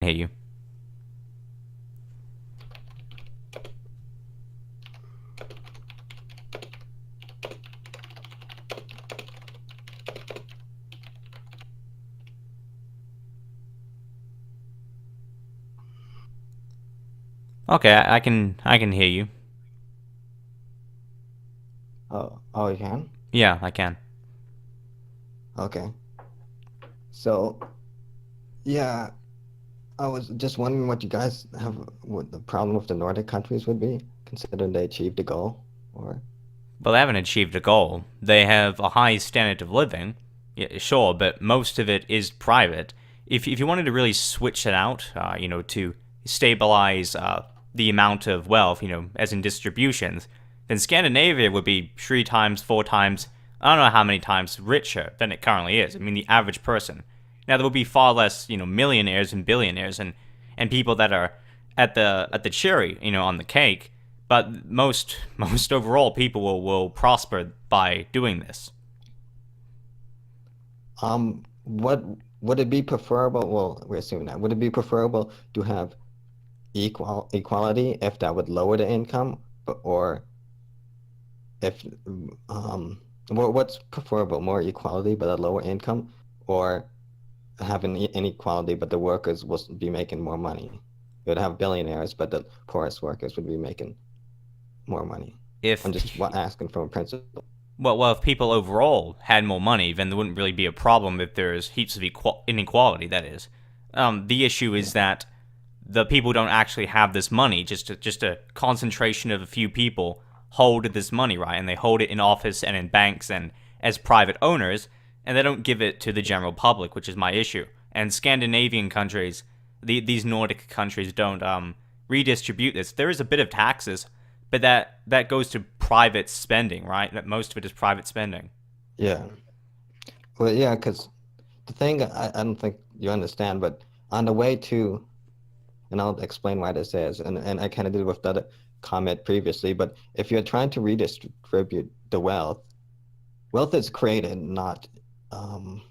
Hear you. Okay, I can hear you. Oh, you can? Yeah, I can. Okay. So, yeah, I was just wondering what you guys have, what the problem with the Nordic countries would be, considering they achieved the goal, or Well, they haven't achieved a goal. They have a high standard of living, yeah, sure, but most of it is private. If you wanted to really switch it out, to stabilize the amount of wealth, as in distributions, then Scandinavia would be 3 times, 4 times, I don't know how many times richer than it currently is. I mean, the average person. Now there will be far less, millionaires and billionaires and people that are at the cherry, on the cake. But most overall people will prosper by doing this. what would it be preferable? Well, we're assuming that. Would it be preferable to have equality if that would lower the income, or if what's preferable, more equality but a lower income, or having inequality but the workers will be making more money? You would have billionaires, but the poorest workers would be making more money. If I'm just asking from a principle. well, if people overall had more money, then there wouldn't really be a problem if there's heaps of inequality. That is, the issue is Yeah. that the people don't actually have this money. Just a concentration of a few people hold this money, right? And they hold it in office and in banks and as private owners, and they don't give it to the general public, which is my issue. And Scandinavian countries, these Nordic countries, don't redistribute this. There is a bit of taxes, but that goes to private spending, right? That most of it is private spending. Yeah. Well, yeah, because the thing I don't think you understand, but on the way to, and I'll explain why this is, and I kind of did with the other comment previously, but if you're trying to redistribute the wealth is created, not, um,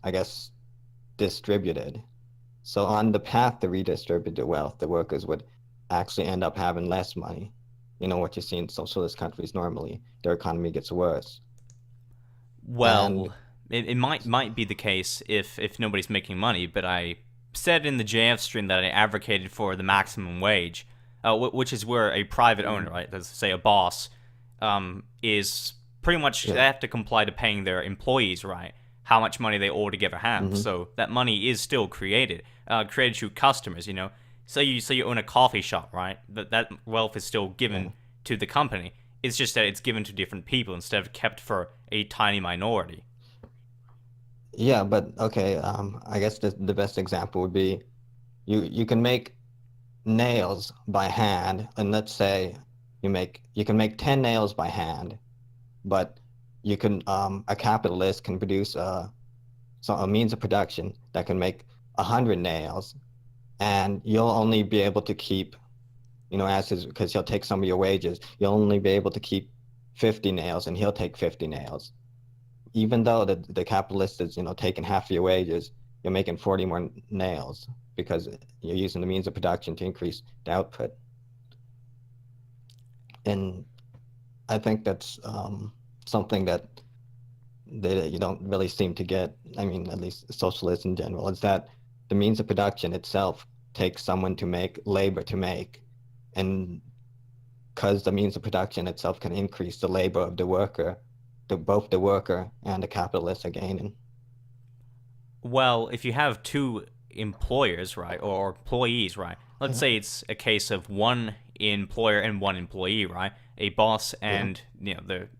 I guess, distributed. So on the path to redistribute the wealth, the workers would actually end up having less money. You know what you see in socialist countries normally, their economy gets worse. And Well, it might be the case if nobody's making money, but I said in the JF stream that I advocated for the maximum wage, which is where a private owner, right, let's say a boss, is pretty much they yeah. have to comply to paying their employees, right, how much money they altogether have. hmm So that money is still created through customers. So you own a coffee shop, right? That wealth is still Yeah. given to the company. It's just that it's given to different people instead of kept for a tiny minority. Yeah, but okay, I guess the best example would be you can make nails by hand, and let's say you can make 10 nails by hand, but you can a capitalist can produce a means of production that can make 100 nails, and you'll only be able to keep, as his, because he'll take some of your wages, you'll only be able to keep 50 nails, and he'll take 50 nails. Even though the capitalist is, taking half of your wages, you're making 40 more nails because you're using the means of production to increase the output. And I think that's something that you don't really seem to get. I mean, at least socialists in general, is that the means of production itself takes someone to make, labor to make. And because the means of production itself can increase the labor of the worker, both the worker and the capitalist are gaining. Well, if you have two employers, right, or employees, right, let's Yeah, say it's a case of one employer and one employee, right, a boss yeah, and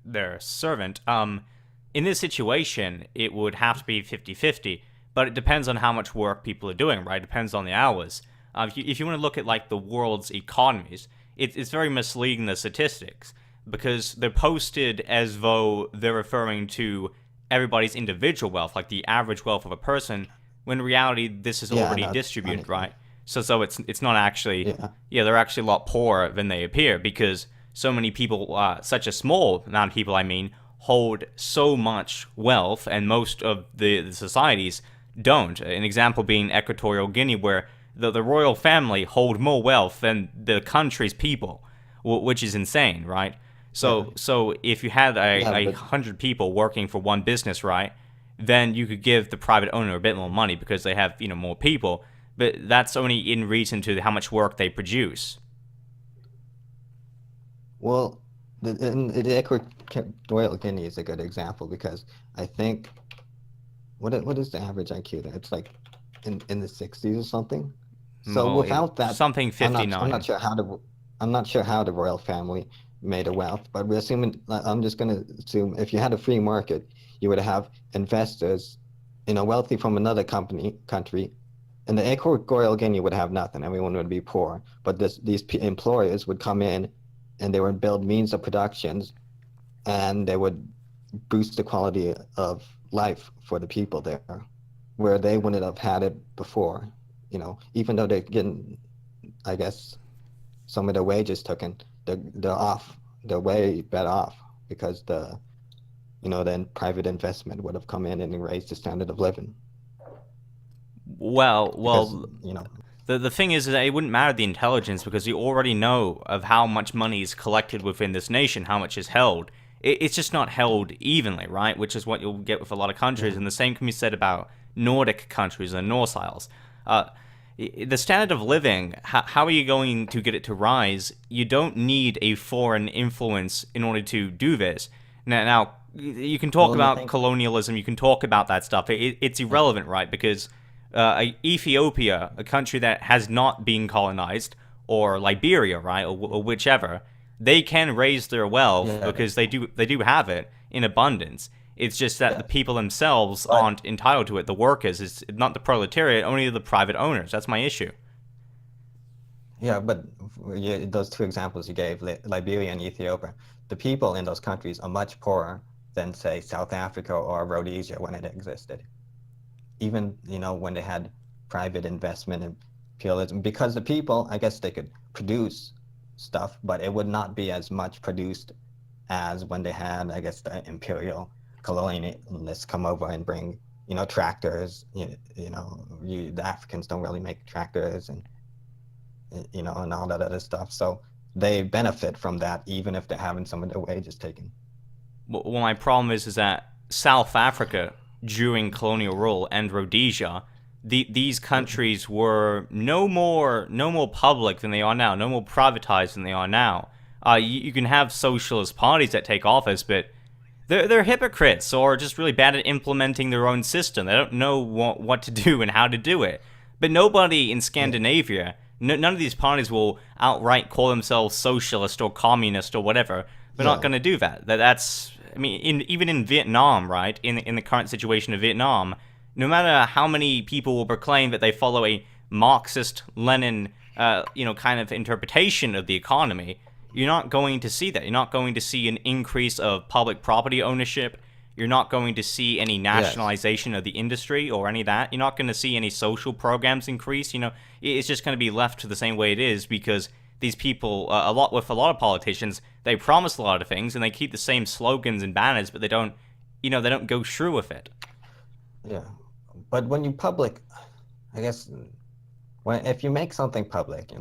their servant. In this situation, it would have to be 50-50, but it depends on how much work people are doing, right? It depends on the hours. If you want to look at like the world's economies, it's very misleading, the statistics, because they're posted as though they're referring to everybody's individual wealth, like the average wealth of a person, when in reality this is yeah. already No, it's distributed, unequal. right? So it's not actually, Yeah, yeah, they're actually a lot poorer than they appear because so many people, such a small amount of people, I mean, hold so much wealth, and most of the societies don't. An example being Equatorial Guinea, where the royal family hold more wealth than the country's people, which is insane, right? Yeah, So if you had yeah, a but hundred people working for one business, right, then you could give the private owner a bit more money because they have more people, but that's only in reason to how much work they produce. well, the Equatorial Guinea is a good example because I think what is the average IQ there? It's like in the 60s or something. So Well, without that, something I'm not 59. sure how the royal family made a wealth, but we're assuming I'm just going to assume if you had a free market, you would have investors, wealthy from another country, and the Equatorial Guinea would have nothing. Everyone would be poor, but these employers would come in, and they would build means of productions, and they would boost the quality of life for the people there, where they wouldn't have had it before. Even though they're getting, I guess, some of their wages taken, they're off. They're way better off because then private investment would have come in and raised the standard of living. Well, Because well, the thing is that it wouldn't matter the intelligence because you already know of how much money is collected within this nation, how much is held. It's just not held evenly, right? Which is what you'll get with a lot of countries, yeah, and the same can be said about Nordic countries and North Isles. Uh, the standard of living, how are you going to get it to rise? You don't need a foreign influence in order to do this. Now you can talk well, the about thing, colonialism, you can talk about that stuff. It's yeah, irrelevant, right? Because Ethiopia, a country that has not been colonized, or Liberia, right, or whichever, they can raise their wealth yeah, because they do have it in abundance. It's just that the yeah, people themselves but aren't entitled to it. The workers, it's not the proletariat, only the private owners. That's my issue. yeah, but yeah, those two examples you gave, Liberia and Ethiopia, the people in those countries are much poorer than, say, South Africa or Rhodesia when it existed. Even when they had private investment and imperialism, because the people, I guess, they could produce stuff, but it would not be as much produced as when they had, I guess, the imperial colonialists come over and bring tractors. The Africans don't really make tractors, and all that other stuff, so they benefit from that even if they're having some of their wages taken. Well, my problem is that South Africa during colonial rule and Rhodesia, these countries were no more public than they are now, no more privatized than they are now. You can have socialist parties that take office, but they're hypocrites or just really bad at implementing their own system. They don't know what to do and how to do it. But nobody in Yeah, Scandinavia, none of these parties will outright call themselves socialist or communist or whatever. They're not yeah, going to do that. That's I mean, even in Vietnam, right? In the current situation of Vietnam, no matter how many people will proclaim that they follow a Marxist Lenin, kind of interpretation of the economy, you're not going to see that. You're not going to see an increase of public property ownership. You're not going to see any yes, nationalization of the industry or any of that. You're not going to see any social programs increase. It's just going to be left to the same way it is because these people, a lot of politicians, they promise a lot of things and they keep the same slogans and banners, but they don't go through with it. yeah, but when you public, I guess, if you make something public,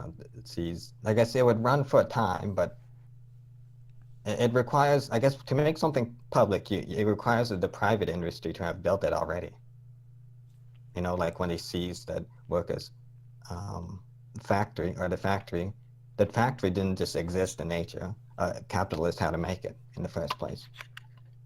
I guess it would run for a time, but it requires, I guess, to make something public, it requires the private industry to have built it already. Like when they seized that workers' um, factory, or the factory, that factory didn't just exist in nature. Capitalists had to make it in the first place.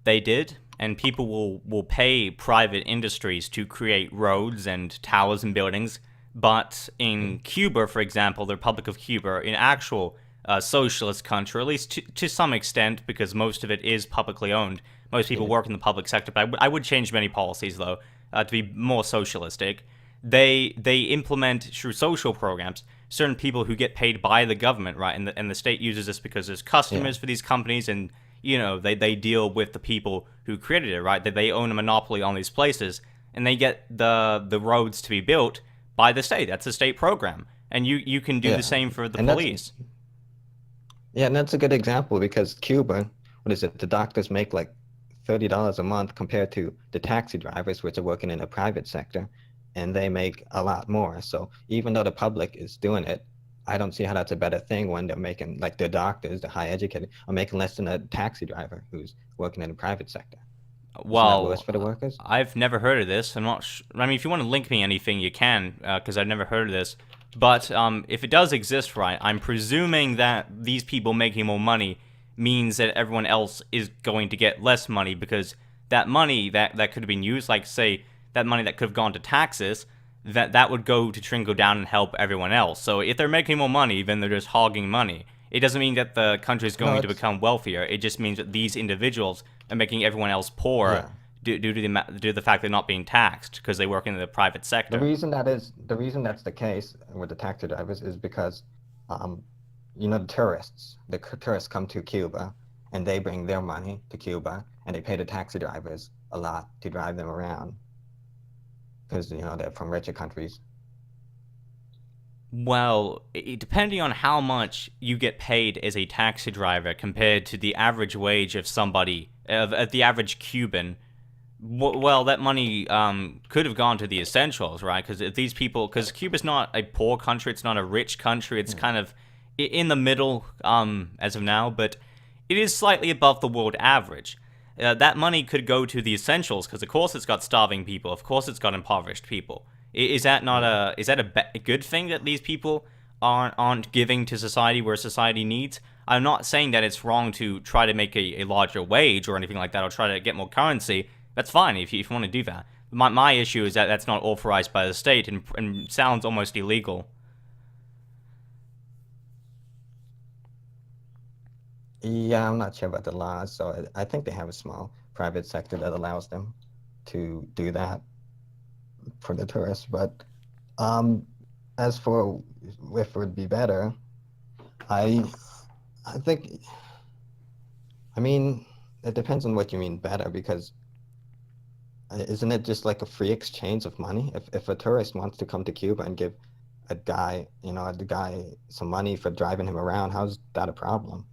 They did, and people will pay private industries to create roads and towers and buildings. But in Cuba, for example, the Republic of Cuba, in actual socialist country, at least to some extent, because most of it is publicly owned. Most people Yeah, work in the public sector, but I would change many policies though to be more socialistic. They implement through social programs certain people who get paid by the government, right? And the state uses this because there's yeah, customers for these companies, and they deal with the people who created it, right? That they own a monopoly on these places, and they get the roads to be built by the state. That's a state program, and you can do the yeah, same for the and that's police. yeah, and that's a good example because Cuba, what is it? The doctors make like $30 a month compared to the taxi drivers, which are working in the private sector, and they make a lot more. So even though the public is doing it, I don't see how that's a better thing when they're making, like, the doctors, the high educated, are making less than a taxi driver who's working in the private sector. Isn't that worse Well, for the workers? I've never heard of this. I'm not. I mean, if you want to link me anything, you can, because I've never heard of this. But if it does exist, right, I'm presuming that these people making more money means that everyone else is going to get less money, because that money that could have been used, like, say, that money that could have gone to taxes, that would go to trickle down and help everyone else. So if they're making more money, then they're just hogging money. It doesn't mean that the country is No, going to it's become wealthier. It just means that these individuals are making everyone else poor, yeah. due to the fact they're not being taxed because they work in the private The sector. reason that's the case with the taxi drivers is because, um, the tourists, tourists come to Cuba, and they bring their money to Cuba, and they pay the taxi drivers a lot to drive them around because they're from richer countries. Well, depending on how much you get paid as a taxi driver compared to the average wage of somebody, of the average Cuban, well, that money could have gone to the essentials, right? Because Cuba's not a poor country, it's not a rich country, it's kind of in the middle as of now, but it is slightly above the world average. That money could go to the essentials, because of course it's got starving people, of course it's got impoverished people. Is that not a good thing that these people aren't giving to society where society needs? I'm not saying that it's wrong to try to make a larger wage or anything like that, or try to get more currency. That's fine if you want to do that. My issue is that that's not authorized by the state and sounds almost illegal. Yeah, I'm not sure about the laws, so I think they have a small private sector that allows them to do that for the tourists. But um, as for if it would be better, I I think, I mean, it depends on what you mean better, because isn't it just like a free exchange of money? If a tourist wants to come to Cuba and give the guy some money for driving him around, how's that a problem?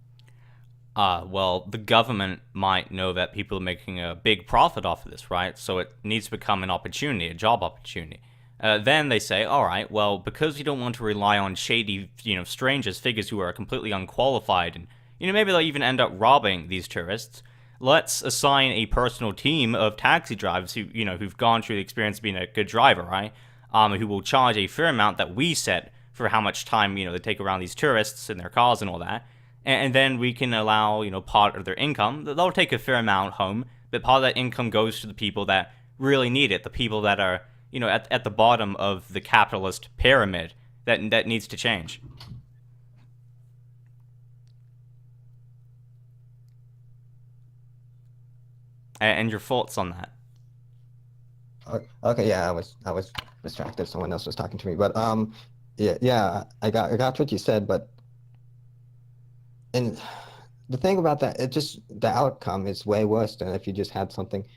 Well, the government might know that people are making a big profit off of this, right? So it needs to become an opportunity, a job opportunity. Then they say, all right, well, because you don't want to rely on shady, strangers, figures who are completely unqualified, and, maybe they'll even end up robbing these tourists. Let's assign a personal team of taxi drivers who've gone through the experience of being a good driver, right? Who will charge a fair amount that we set for how much time, they take around these tourists in their cars and all that. And then we can allow, part of their income. They'll take a fair amount home, but part of that income goes to the people that really need it, the people that are, at the bottom of the capitalist pyramid that needs to change. And your thoughts on that? Okay, yeah, I was distracted. Someone else was talking to me, but yeah, I got what you said, but and the thing about that, the outcome is way worse than if you just had something,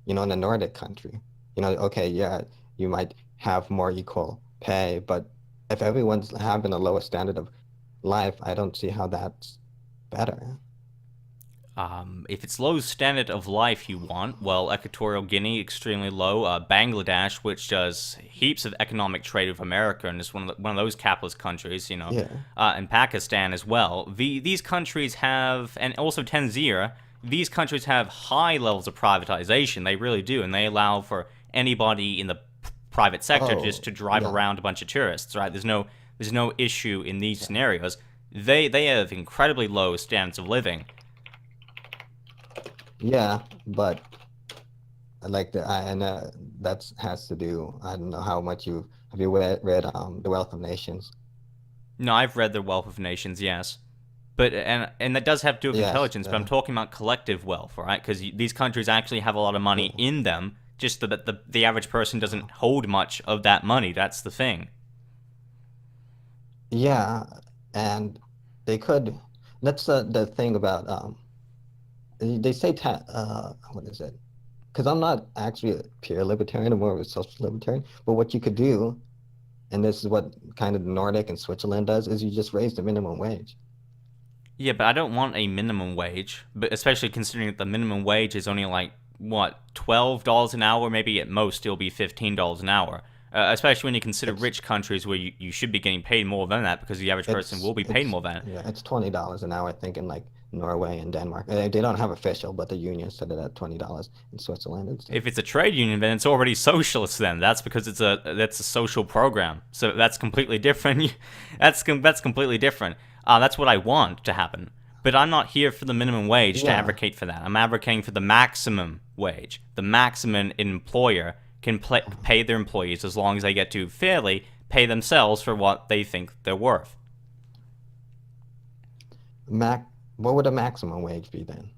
in a Nordic country. Okay, yeah, you might have more equal pay, but if everyone's having a lower standard of life, I don't see how that's better. If it's low standard of life you want, well, Equatorial Guinea, extremely low. Bangladesh, which does heaps of economic trade with America and is one of those capitalist countries, Yeah. And Pakistan as well. These countries have, and also Tanzania, these countries have high levels of privatization. They really do, and they allow for anybody in the private sector Oh, just to drive yeah. around a bunch of tourists, right? There's no issue in these scenarios. They have incredibly low standards of living. Yeah, but and that has to do. I don't know how much have you read The Wealth of Nations? No, I've read The Wealth of Nations, yes. But and that does have to do with Yes. intelligence, but I'm talking about collective wealth, right? Because these countries actually have a lot of money in them, just that the average person doesn't hold much of that money. That's the thing. Yeah, and they could. That's the thing about they say what is it? Because I'm not actually a pure libertarian, I'm more of a social libertarian. But what you could do, and this is what kind of the Nordic and Switzerland does, is you just raise the minimum wage. Yeah, but I don't want a minimum wage, but especially considering that the minimum wage is only like, what, $12 an hour? Maybe at most it'll be $15 an hour. especially when you consider It's rich countries where you should be getting paid more than that because the average person will be paid more than it. yeah, it's $20 an hour, I think, in like Norway and Denmark. They don't have official, but the union set it at $20 in Switzerland and stuff. If it's a trade union, then it's already socialist. Then that's because that's a social program. So that's completely different. That's completely different. That's what I want to happen. But I'm not here for the minimum wage to Yeah, advocate for that. I'm advocating for the maximum wage. The maximum employer can pay their employees as long as they get to fairly pay themselves for what they think they're worth. Mac. What would a maximum wage be then?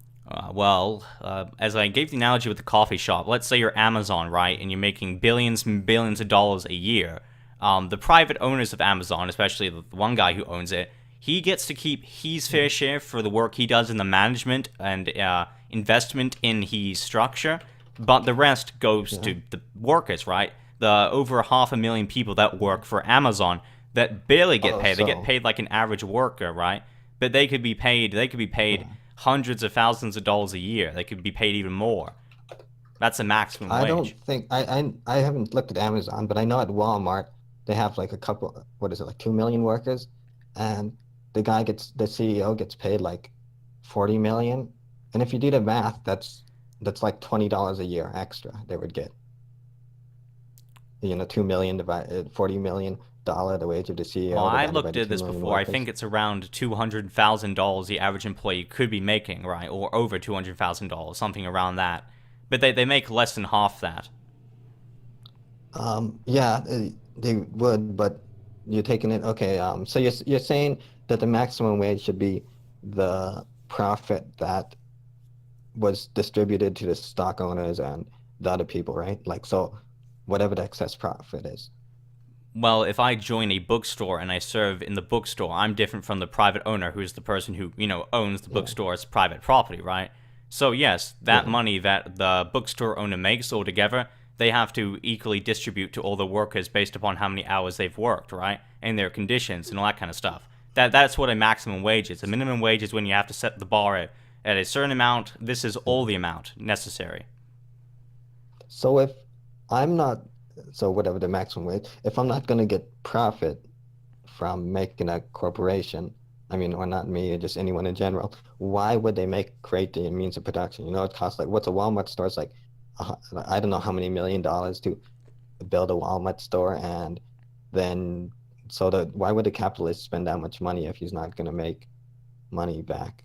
As I gave the analogy with the coffee shop, let's say you're Amazon, right, and you're making billions and billions of dollars a year. The private owners of Amazon, especially the one guy who owns it, he gets to keep his fair share for the work he does in the management and investment in his structure, but the rest goes to the workers, right? The over 500,000 people that work for Amazon that barely get paid. They get paid like an average worker, right? But they could be paid. They could be paid hundreds of thousands of dollars a year. They could be paid even more. That's a maximum I wage. don't think I haven't looked at Amazon, but I know at Walmart they have like a couple. What is it, like 2 million workers, and the CEO gets paid like 40 million. And if you do the math, that's like $20 a year extra they would get. 2 million divided $40 million, the wage of the Well, CEO I divided by looked the at two this million before. I workers. think it's around $200,000 the average employee could be making, right? Or over $200,000, something around that. But they make less than half that. Yeah, they would, but you're taking it. Okay. So you're saying that the maximum wage should be the profit that was distributed to the stock owners and the other people, right? Like, so whatever the excess profit is. Well, if I join a bookstore and I serve in the bookstore, I'm different from the private owner who's the person who, owns the Yeah. bookstore as private property, right? So, yes, that Yeah. money that the bookstore owner makes altogether, they have to equally distribute to all the workers based upon how many hours they've worked, right? And their conditions and all that kind of stuff. That's what a maximum wage is. A minimum wage is when you have to set the bar at a certain amount. This is all the amount necessary. So if I'm not, so whatever the maximum wage, if I'm not going to get profit from making a corporation, I mean, or not me, or just anyone in general, why would they create the means of production? It costs like, what's a Walmart store? It's like, I don't know how many $1 million to build a Walmart store. And then, why would the capitalist spend that much money if he's not going to make money back?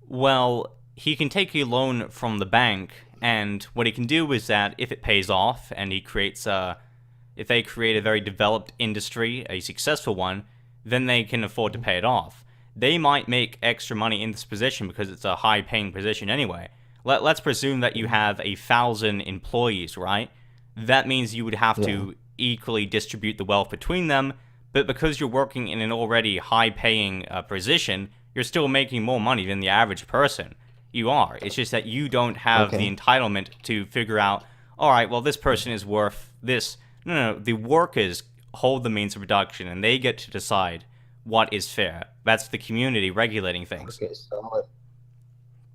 Well, he can take a loan from the bank, and what he can do is that if it pays off and if they create a very developed industry, a successful one, then they can afford to pay it off. They might make extra money in this position because it's a high-paying position anyway. Let's presume that you have 1,000 employees, right? That means you would have Yeah. to equally distribute the wealth between them, but because you're working in an already high-paying position, you're still making more money than the average person. You are. It's just that you don't have the Okay. entitlement to figure out, all right, well, this person is worth this. No. The workers hold the means of production, and they get to decide what is fair. That's the community regulating things. Okay.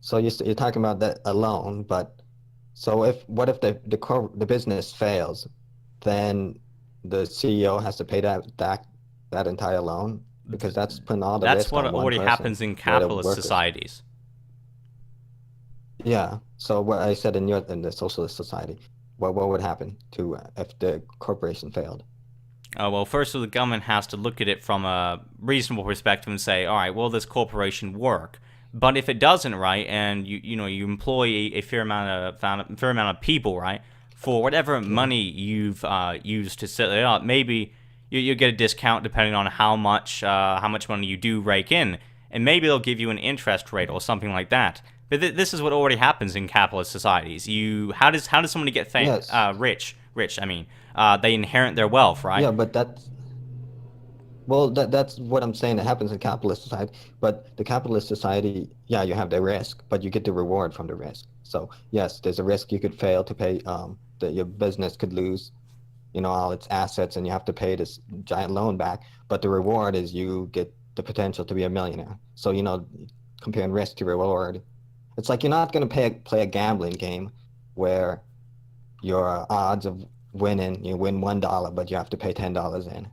So you're talking about that alone, but what if the business fails, then the CEO has to pay that entire loan because that's putting all the That's risk what on one already person, happens in where the capitalist workers. societies. Yeah. So what I said in the socialist society, what would happen to if the corporation failed? Well, first of all, the government has to look at it from a reasonable perspective and say, all right, will this corporation work? But if it doesn't, right, and you employ a fair amount of people, right, for whatever money you've used to set it up, maybe you get a discount depending on how much money you do rake in, and maybe they'll give you an interest rate or something like that. But this is what already happens in capitalist societies. How does somebody get Yes. rich? Rich, I mean, they inherit their wealth, right? Yeah, but that's what I'm saying. That happens in capitalist society. But the capitalist society, yeah, you have the risk, but you get the reward from the risk. So yes, there's a risk you could fail to pay. That your business could lose, all its assets, and you have to pay this giant loan back. But the reward is you get the potential to be a millionaire. So comparing risk to reward, it's like you're not going to play a gambling game where your odds of winning. You win $1, but you have to pay $10 in.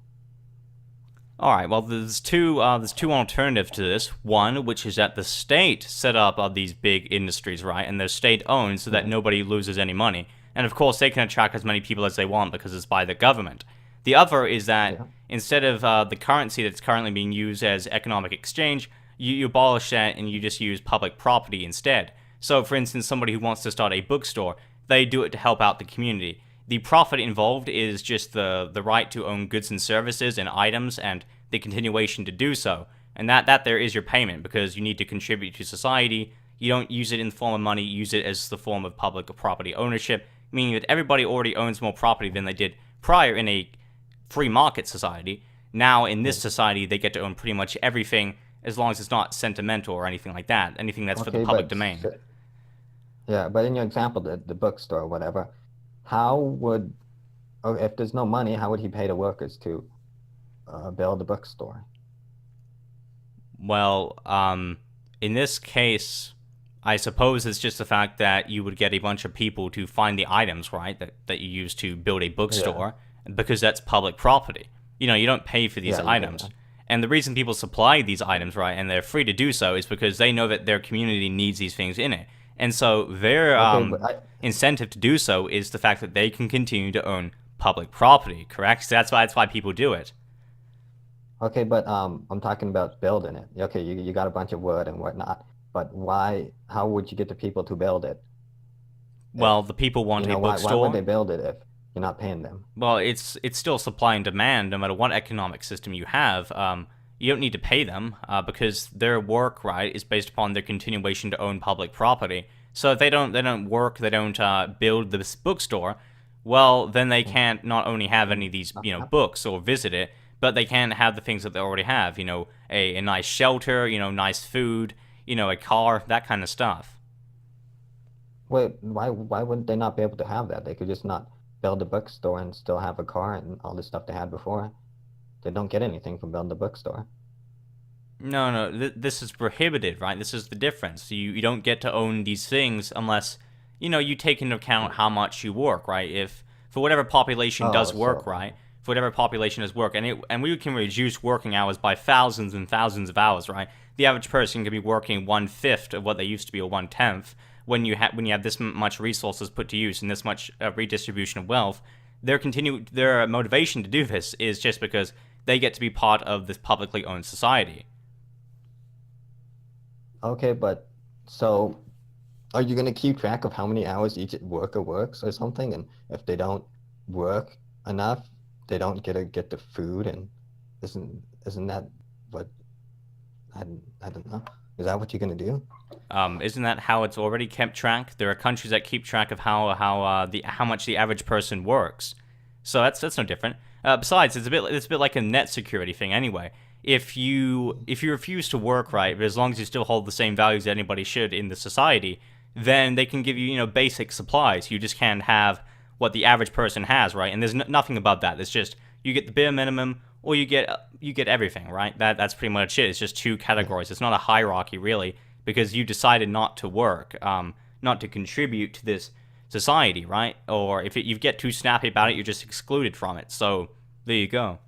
All right. Well, there's two alternatives to this. One, which is that the state set up these big industries, right, and they're state owned, so that Yeah. nobody loses any money. And of course, they can attract as many people as they want because it's by the government. The other is that Yeah. instead of the currency that's currently being used as economic exchange, you abolish that and you just use public property instead. So, for instance, somebody who wants to start a bookstore, they do it to help out the community. The profit involved is just the right to own goods and services and items and the continuation to do so. And that there is your payment because you need to contribute to society. You don't use it in the form of money, you use it as the form of public property ownership, meaning that everybody already owns more property than they did prior in a free market society. Now, in this society, they get to own pretty much everything as long as it's not sentimental or anything like that, anything that's for the Okay, public but domain. yeah, but in your example, the bookstore or whatever, how would, or if there's no money, how would he pay the workers to build the bookstore? Well, in this case, I suppose it's just the fact that you would get a bunch of people to find the items, right, that you use to build a Yeah, bookstore, because that's public property. You don't pay for these yeah, you get items. that. And the reason people supply these items, right, and they're free to do so, is because they know that their community needs these things in it. And so their Okay, but incentive to do so is the fact that they can continue to own public property, correct? So that's why people do it. okay, but I'm talking about building it. Okay, you got a bunch of wood and whatnot, but why? How would you get the people to build it? Well, If the people want a why would bookstore. they build it if you're not paying them? Well, it's still supply and demand, no matter what economic system you have. You don't need to pay them because their work, right, is based upon their continuation to own public property. So if they don't work, they don't build this bookstore. Well, then they Yeah. can't not only have any of these books or visit it, but they can have the things that they already have. A nice shelter, nice food, a car, that kind of stuff. Wait, why wouldn't they not be able to have that? They could just not build a bookstore and still have a car and all the stuff they had before. They don't get anything from building the bookstore. No, no, this is prohibited, right? This is the difference. You don't get to own these things unless, you take into account how much you work, right? If for whatever population Oh, does work, so right? For whatever population does work, and we can reduce working hours by thousands and thousands of hours, right? The average person can be working 1/5 of what they used to be, or 1/10. When you have this much resources put to use and this much redistribution of wealth, their motivation to do this is just because they get to be part of this publicly owned society. okay, but so are you going to keep track of how many hours each worker works or something? And if they don't work enough, they don't get the food, and isn't that what I don't know. Is that what you're going to do? Isn't that how it's already kept track? There are countries that keep track of how much the average person works, so that's no different. Besides, it's a bit like a net security thing anyway. If you refuse to work right, but as long as you still hold the same values that anybody should in the society, then they can give you basic supplies. You just can't have what the average person has, right? And there's nothing about that. It's just you get the bare minimum or you get everything, right? That's pretty much it. It's just two Yeah. categories. It's not a hierarchy really because you decided not to work, not to contribute to this society, right? Or if you get too snappy about it, you're just excluded from it. So there you go.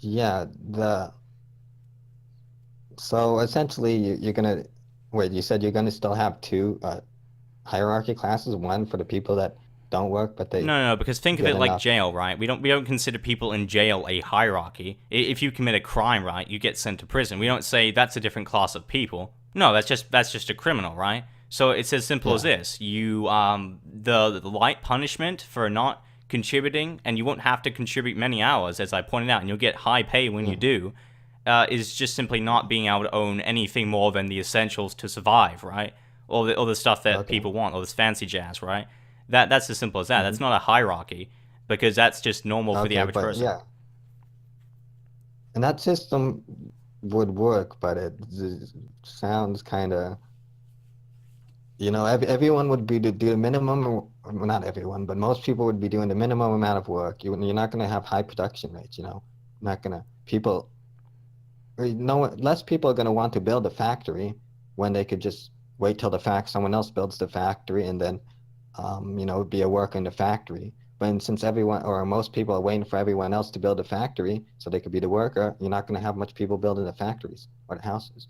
Yeah, the so essentially you're gonna wait, you said you're gonna still have two hierarchy classes, one for the people that don't work but they No, no, because think of get it like enough. jail, right? We don't consider people in jail a hierarchy. If you commit a crime, right, you get sent to prison. We don't say that's a different class of people. No, that's just a criminal, right? So it's as simple as Yeah. this: the light punishment for not contributing, and you won't have to contribute many hours, as I pointed out, and you'll get high pay when you Yeah. do. Is just simply not being able to own anything more than the essentials to survive, right? All the stuff that Okay. people want, all this fancy jazz, right? That's as simple as that. That's Hmm. not a hierarchy because that's just normal for the Okay, average but person. yeah. And that system would work, but it sounds kind of, everyone would be to do the minimum, well, not everyone, but most people would be doing the minimum amount of work. You're not going to have high production rates. Not going to, people, no, less people are going to want to build a factory when they could just wait till someone else builds the factory and then be a worker in the factory. But since everyone or most people are waiting for everyone else to build a factory so they could be the worker, you're not going to have much people building the factories or the houses.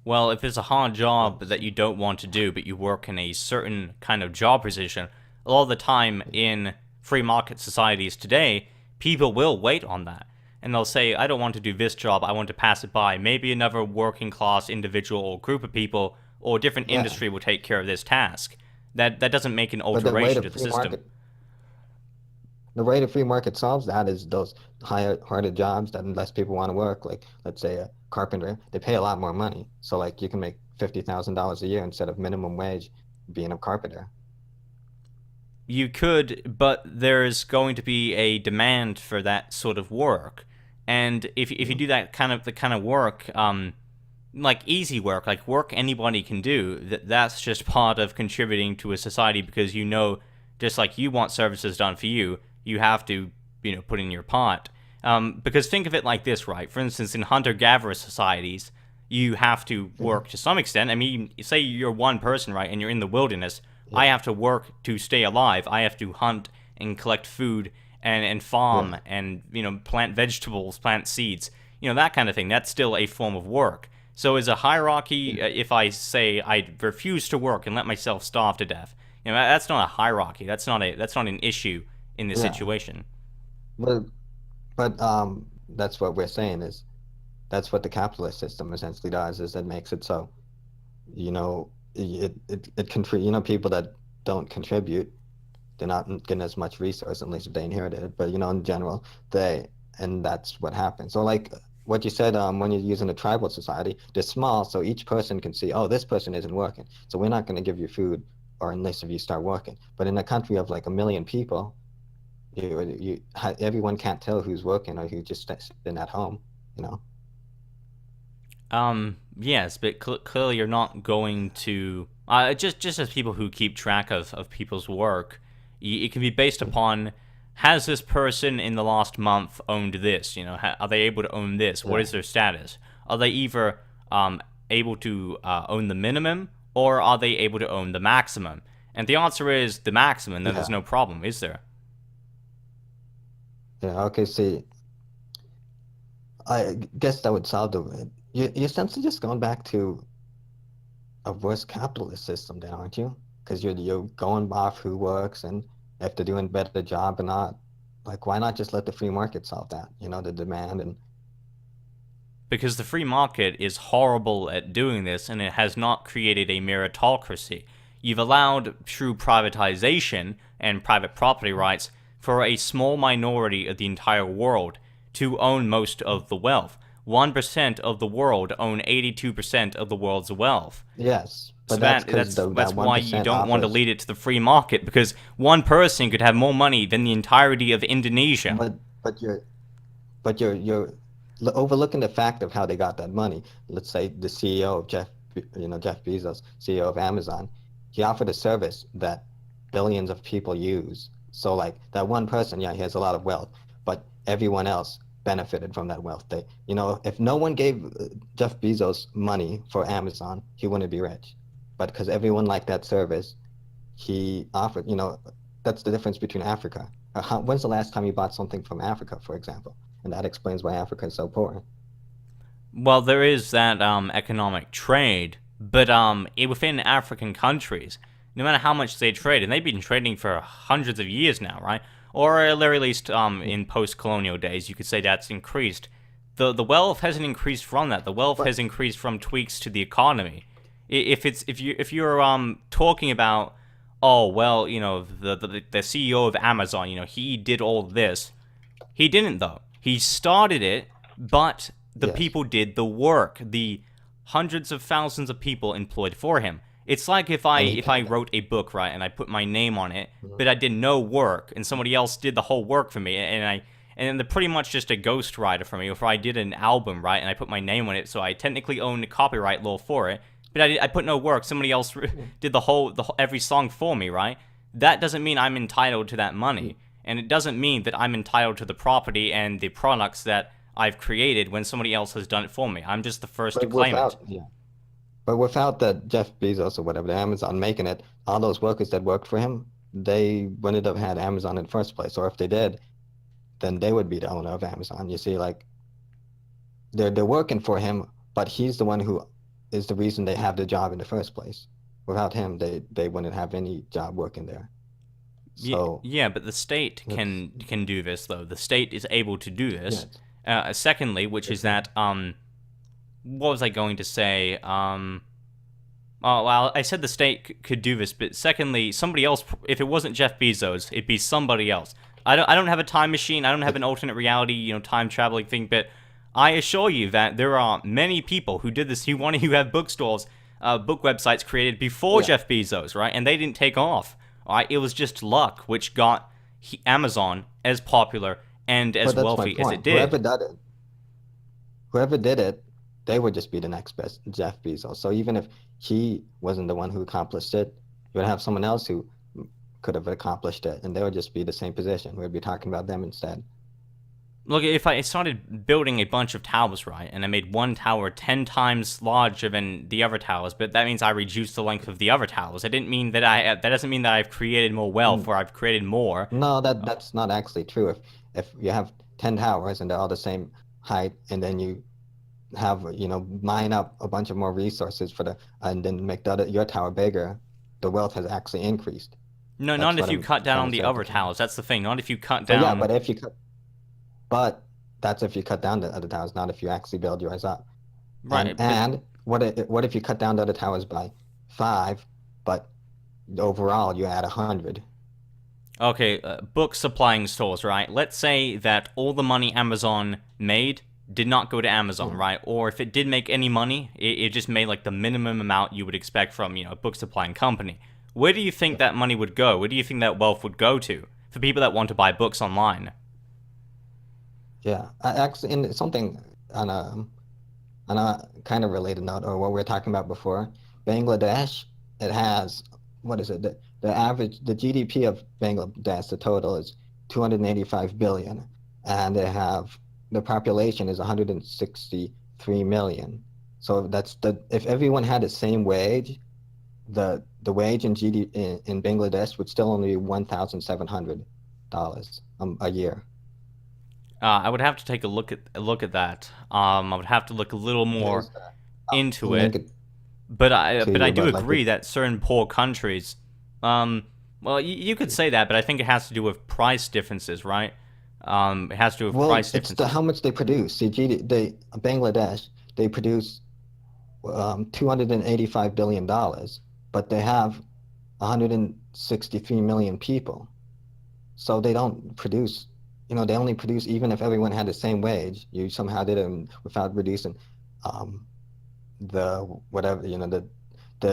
Well, if it's a hard job Yes. that you don't want to do, but you work in a certain kind of job position, a lot of the time in free market societies today, people will wait on that. And they'll say, I don't want to do this job, I want to pass it by. Maybe another working class individual or group of people or different Yeah, industry will take care of this task. That doesn't make an but the way alteration the to the free system. market the way the free market solves that is those higher harder jobs that less people want to work. Like let's say a carpenter, they pay a lot more money. So like you can make $50,000 a year instead of minimum wage being a carpenter. You could, but there's going to be a demand for that sort of work. And if you Mhm. do that kind of work, like easy work, like work anybody can do, that's just part of contributing to a society because just like you want services done for you, you have to put in your part. Because think of it like this, right? For instance, in hunter-gatherer societies, you have to Mhm. work to some extent. I mean, say you're one person, right, and you're in the wilderness. I Yeah, have to work to stay alive. I have to hunt and collect food and farm yeah, and plant vegetables, plant seeds, that kind of thing. That's still a form of work. So is a hierarchy yeah, if I say I refuse to work and let myself starve to death? That's not a hierarchy. That's not an issue in this yeah. situation. But that's what we're saying is that's what the capitalist system essentially does is it makes it so it contribute people that don't contribute, they're not getting as much resource unless they inherited it. But in general, they and that's what happens. So like what you said, when you're using a tribal society, they're small, so each person can see, oh, this person isn't working, so we're not going to give you food, or unless if you start working. But in a country of like a million people, everyone can't tell who's working or who's just sitting at home. You know. Yes, but clearly you're not going to just as people who keep track of people's work. It can be based upon has this person in the last month owned this? Are they able to own this? What Yeah. is their status? Are they either able to own the minimum or are they able to own the maximum? And the answer is the maximum. Then there's Yeah. no problem, is there? Yeah. Okay. See, I guess that would solve the. You're essentially just going back to a worse capitalist system, then, aren't you? Because you're going off who works and if they're doing a better job or not. Like, why not just let the free market solve that? The demand and Because the free market is horrible at doing this and it has not created a meritocracy. You've allowed true privatization and private property rights for a small minority of the entire world to own most of the wealth. 1% of the world own 82% of the world's wealth. yes, So but that's because that's that one why you percent don't want to offers. lead it to the free market because one person could have more money than the entirety of Indonesia. But you're overlooking the fact of how they got that money. Let's say the CEO of Jeff Bezos, CEO of Amazon, he offered a service that billions of people use. So like that one person, yeah, he has a lot of wealth, but everyone else benefited from that wealth. If no one gave Jeff Bezos money for Amazon, he wouldn't be rich. But because everyone liked that service, he offered, that's the difference between Africa. When's the last time you bought something from Africa, for example? And that explains why Africa is so poor. Well, there is that economic trade, but within African countries, no matter how much they trade, and they've been trading for hundreds of years now, right? Or at the very least, in post-colonial days, you could say that's increased. The wealth hasn't increased from that. The wealth But has increased from tweaks to the economy. If you're talking about, oh well, the CEO of Amazon, he did all this. He didn't, though. He started it, but the yes. people did the work. The hundreds of thousands of people employed for him. It's like if I And he if I paid them. wrote a book, right, and I put my name on it, Mhm. but I did no work, and somebody else did the whole work for me, and they're pretty much just a ghostwriter for me. If I did an album, right, and I put my name on it, so I technically own the copyright law for it, but I put no work. Somebody else did every song for me, right? That doesn't mean I'm entitled to that money, and it doesn't mean that I'm entitled to the property and the products that I've created when somebody else has done it for me. I'm just the first to But claim it. without, yeah. But without that Jeff Bezos or whatever, the Amazon making it, all those workers that worked for him, they wouldn't have had Amazon in the first place. Or if they did, then they would be the owner of Amazon. You see, like they're working for him, but he's the one who is the reason they have the job in the first place. Without him, they wouldn't have any job working there. So Yeah, but the state can do this though. The state is able to do this. yes, Secondly, which is that what was I going to say? Oh, well, I said the state could do this, but secondly, somebody else. If it wasn't Jeff Bezos, it'd be somebody else. I don't have a time machine. I don't have an alternate reality, time traveling thing. But I assure you that there are many people who did this. Who have bookstores, book websites created before yeah. Jeff Bezos, right? And they didn't take off. All right, it was just luck which got Amazon as popular and as But that's my wealthy as it point. did. Whoever did it, they would just be the next best Jeff Bezos. So even if he wasn't the one who accomplished it, you would have someone else who could have accomplished it, and they would just be the same position. We'd be talking about them instead. Look, if I started building a bunch of towers, right, and I made one tower 10 times larger than the other towers, but that means I reduced the length of the other towers. I didn't mean that that doesn't mean that I've created more wealth or I've created more. No, that's not actually true. If you have 10 towers and they're all the same height, and then you have mine up a bunch of more resources and then make your tower bigger, the wealth has actually increased. No, That's not if what you I'm cut down trying on to the say. other towers. That's the thing. Not if you cut So yeah, down. but that's if you cut down the other towers, not if you actually build yours up. Right, And what if you cut down the other towers by 5, but overall you add 100? okay, book supplying stores, right? Let's say that all the money Amazon made did not go to Amazon, right? Or if it did make any money, it just made like the minimum amount you would expect from, a book supplying company. Where do you think that money would go? Where do you think that wealth would go to for people that want to buy books online? Yeah, actually, in something on a kind of related note, or what we were talking about before, Bangladesh, it has, what is it? The GDP of Bangladesh, the total is 285 billion, and the population is 163 million. So if everyone had the same wage, the wage in in Bangladesh would still only be $1,700 a year. I would have to take a look at that. I would have to look a little more There's into link it. it But I to but I you, do but like agree that certain poor countries, well, you could say that, but I think it has to do with price differences, right? It has to do with well, price it's differences. how much they produce. See, Bangladesh, they produce $285 billion, but they have 163 million people. So they don't produce, they only produce, even if everyone had the same wage, you somehow did it without reducing um, the whatever,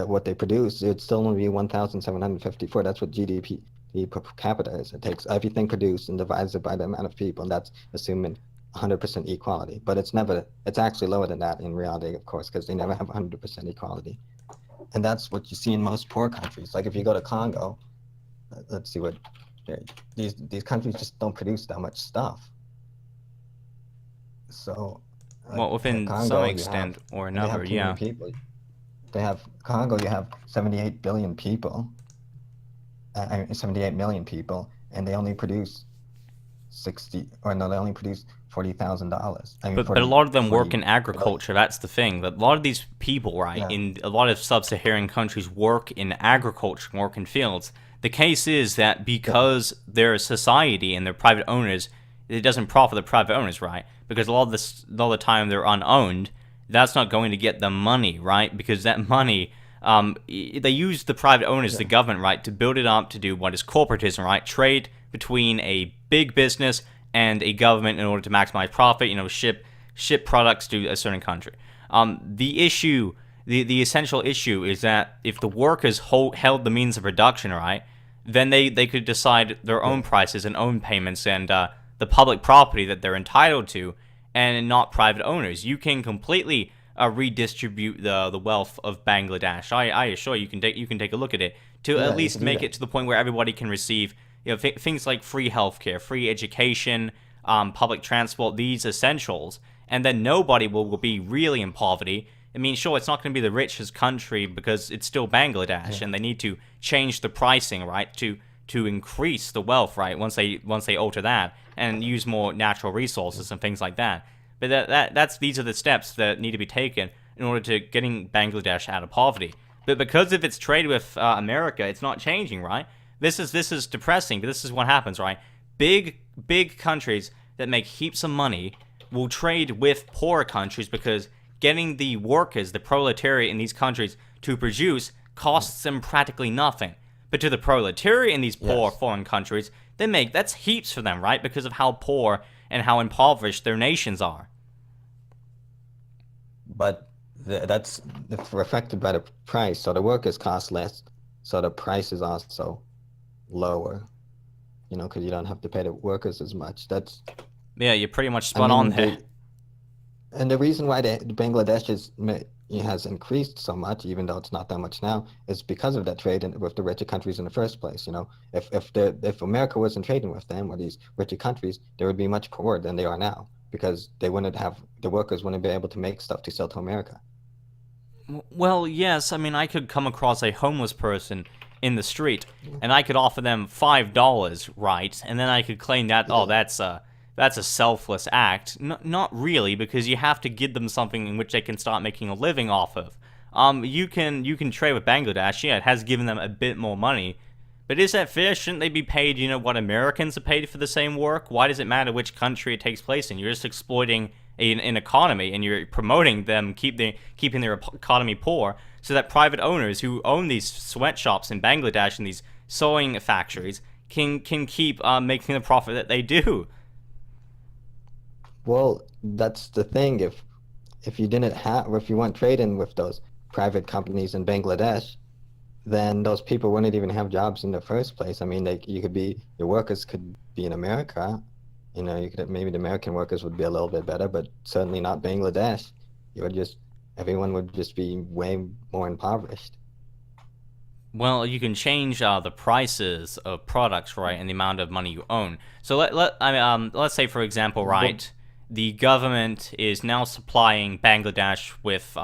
what they produce, it'd still only be 1,754. That's what GDP per capita is. It takes everything produced and divides it by the amount of people, and that's assuming 100% equality. But it's actually lower than that in reality, of course, because they never have 100% equality. And that's what you see in most poor countries. Like if you go to Congo, let's see what these countries just don't produce that much stuff. So Well, within some Congo, extent or they another, have too many yeah. people. They have Congo, you have 78 billion people, 78 million people, and they only produce they only produce $40,000. I mean, But a lot of them work 40 in billion. agriculture. That's the thing. That a lot of these people, right, Yeah, in a lot of sub-Saharan countries, work in agriculture, work in fields. The case is that yeah, because they're a society and they're private owners, it doesn't profit the private owners, right? Because a lot of the time they're unowned. That's not going to get them money, right? Because that money, they use the private owners, the yeah, government, right, to build it up to do what is corporatism, right? Trade between a big business and a government in order to maximize profit. Ship products to a certain country. The essential issue is that if the workers held the means of production, right, then they could decide their yeah. own prices and own payments and the public property that they're entitled to, and not private owners. You can completely redistribute the wealth of Bangladesh. I assure you, you can take a look at it to at Yeah, you least can do make that. it to the point where everybody can receive things like free healthcare, free education, public transport, these essentials, and then nobody will be really in poverty I mean, sure, it's not going to be the richest country because it's still Bangladesh, and they need to change the pricing, right, to increase the wealth, right, once they alter that and use more natural resources and things like that. But these are the steps that need to be taken in order to getting Bangladesh out of poverty. But because of its trade with America, it's not changing, right? This is depressing, but this is what happens, right? Big countries that make heaps of money will trade with poorer countries because getting the workers, the proletariat in these countries to produce costs them practically nothing. But to the proletariat in these poor foreign countries, that's heaps for them, right? Because of how poor and how impoverished their nations are. But that's affected by the price, so the workers cost less, so the price is also lower, because you don't have to pay the workers as much. Yeah, you're pretty much spot on there. And the reason why the Bangladesh has increased so much, even though it's not that much now, is because of that trade with the richer countries in the first place. If America wasn't trading with them or these richer countries, they would be much poorer than they are now, because the workers wouldn't be able to make stuff to sell to America. Well, yes, I mean, I could come across a homeless person in the street, and I could offer them $5, right? And then I could claim that, that's a selfless act. Not really, because you have to give them something in which they can start making a living off of. You can trade with Bangladesh. Yeah, it has given them a bit more money. But is that fair? Shouldn't they be paid, what Americans are paid for the same work? Why does it matter which country it takes place in? You're just exploiting an economy, and you're promoting them, keeping their economy poor, so that private owners who own these sweatshops in Bangladesh and these sewing factories can keep making the profit that they do. Well, that's the thing. If you didn't have, or if you weren't trading with those private companies in Bangladesh, then those people wouldn't even have jobs in the first place. I mean, your workers could be in America. Maybe the American workers would be a little bit better, but certainly not Bangladesh. Everyone would just be way more impoverished. Well, you can change the prices of products, right, and the amount of money you own. So let's say, for example, right, the government is now supplying Bangladesh with,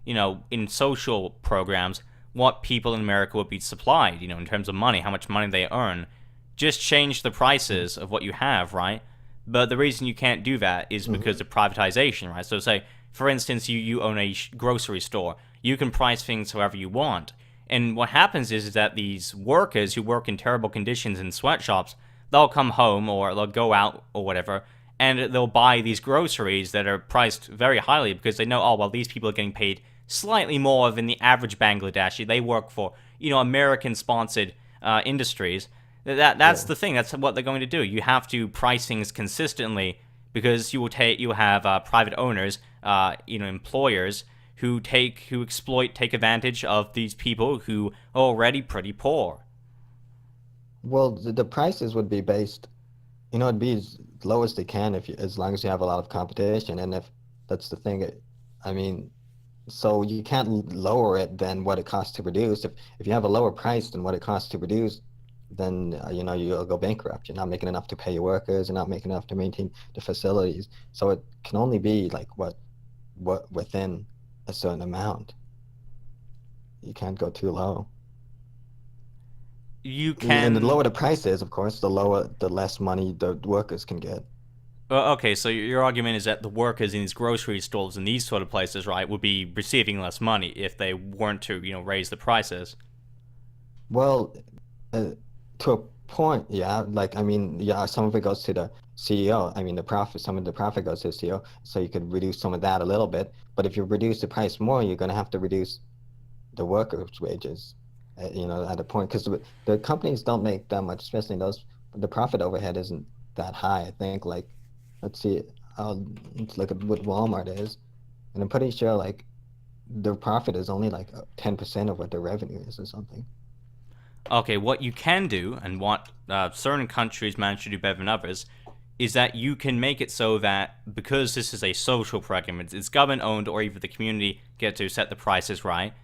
in social programs, what people in America would be supplied, in terms of money, how much money they earn. Just change the prices of what you have, right? But the reason you can't do that is because of privatization, right? So say, for instance, you own a grocery store. You can price things however you want. And what happens is that these workers who work in terrible conditions in sweatshops, they'll come home or they'll go out or whatever, and they'll buy these groceries that are priced very highly because they know, these people are getting paid slightly more than the average Bangladeshi. They work for, American-sponsored industries. That's the thing. That's what they're going to do. You have to price things consistently because you have private owners, employers who take advantage of these people who are already pretty poor. Well, the prices would be based, it'd be as low as they can as long as you have a lot of competition. And if that's the thing, so you can't lower it than what it costs to produce. If you have a lower price than what it costs to produce, then you'll go bankrupt. You're not making enough to pay your workers. You're not making enough to maintain the facilities. So it can only be like what within a certain amount. You can't go too low. You can. And the lower the price is, of course, the less money the workers can get. Okay, so your argument is that the workers in these grocery stores and these sort of places, right, would be receiving less money if they weren't to, raise the prices. Well, to a point, yeah. Some of it goes to the CEO. Some of the profit goes to the CEO, so you could reduce some of that a little bit. But if you reduce the price more, you're going to have to reduce the workers' wages, at a point, because the companies don't make that much, especially the profit overhead isn't that high. I think, let's see, let's look at what Walmart is, and I'm pretty sure, their profit is only 10% of what their revenue is or something. Okay, what you can do, and what certain countries manage to do better than others, is that you can make it so that, because this is a social program, it's government-owned, or even the community get to set the prices right,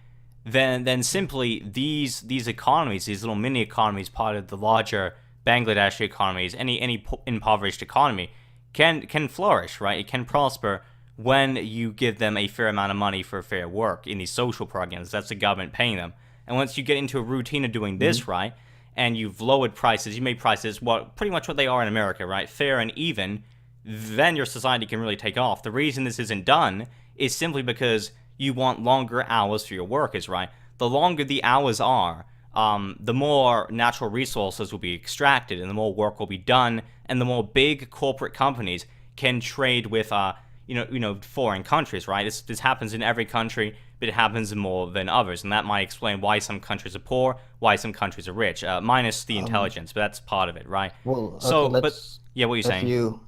then simply these economies, these little mini-economies, part of the larger Bangladeshi economies, any impoverished economy, can flourish, right? It can prosper when you give them a fair amount of money for fair work in these social programs. That's the government paying them. And once you get into a routine of doing this, right, and you've lowered prices, you made prices pretty much what they are in America, right, fair and even, then your society can really take off. The reason this isn't done is simply because you want longer hours for your workers, right? The longer the hours are, the more natural resources will be extracted, and the more work will be done, and the more big corporate companies can trade with, foreign countries, right? This happens in every country, but it happens more than others, and that might explain why some countries are poor, why some countries are rich, minus the intelligence, but that's part of it, right? Well, okay, So, let's. but yeah, what are you saying?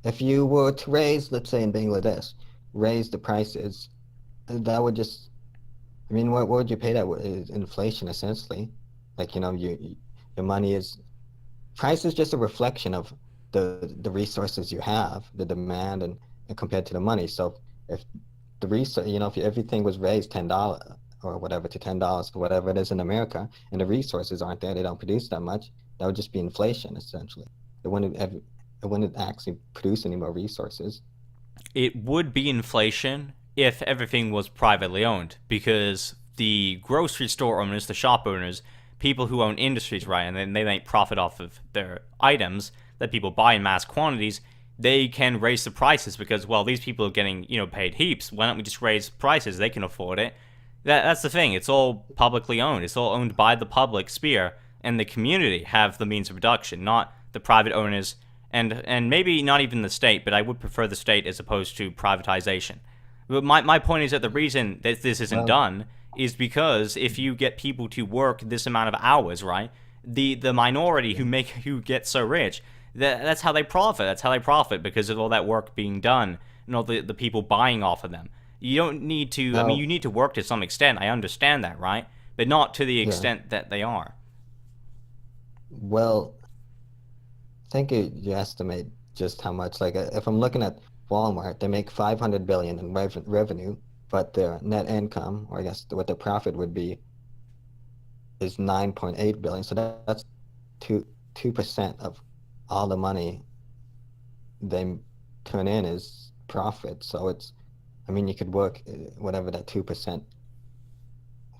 If you were to raise, let's say in Bangladesh, raise the prices, that would just. I mean, what would you pay that with? Is inflation essentially? Like your money is. Price is just a reflection of the resources you have, the demand, and compared to the money. So if the resource, if everything was raised $10 or whatever to $10 or whatever it is in America, and the resources aren't there, they don't produce that much, that would just be inflation essentially. It wouldn't actually produce any more resources. It would be inflation if everything was privately owned, because the grocery store owners, the shop owners, people who own industries, right, and then they make profit off of their items that people buy in mass quantities, they can raise the prices because, well, these people are getting, paid heaps. Why don't we just raise prices? They can afford it. That's the thing. It's all publicly owned. It's all owned by the public sphere, and the community have the means of production, not the private owners, and maybe not even the state, but I would prefer the state as opposed to privatization. But my point is that the reason that this isn't done is because if you get people to work this amount of hours, right, the minority who get so rich, that's how they profit. That's how they profit, because of all that work being done and all the people buying off of them. You don't need to. I mean, you need to work to some extent. I understand that, right? But not to the extent that they are. Well, I think you estimate just how much. Like, if I'm looking at Walmart, they make 500 billion in revenue, but their net income, or I guess what their profit would be, is 9.8 billion. So that's 2% of all the money they turn in is profit. So you could work whatever that 2%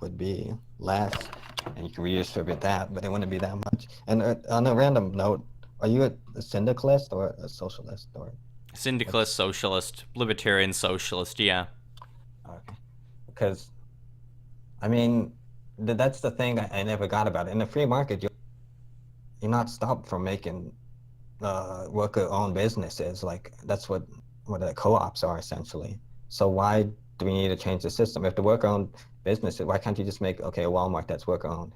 would be less, and you can redistribute that, but it wouldn't be that much. And on a random note, are you a syndicalist or a socialist or? Syndicalist, socialist, libertarian, socialist, yeah. Okay. Because, that's the thing I never got about it. In the free market, you're not stopped from making worker-owned businesses. Like, that's what the co-ops are essentially. So why do we need to change the system? If the worker-owned businesses, why can't you just make, a Walmart that's worker-owned?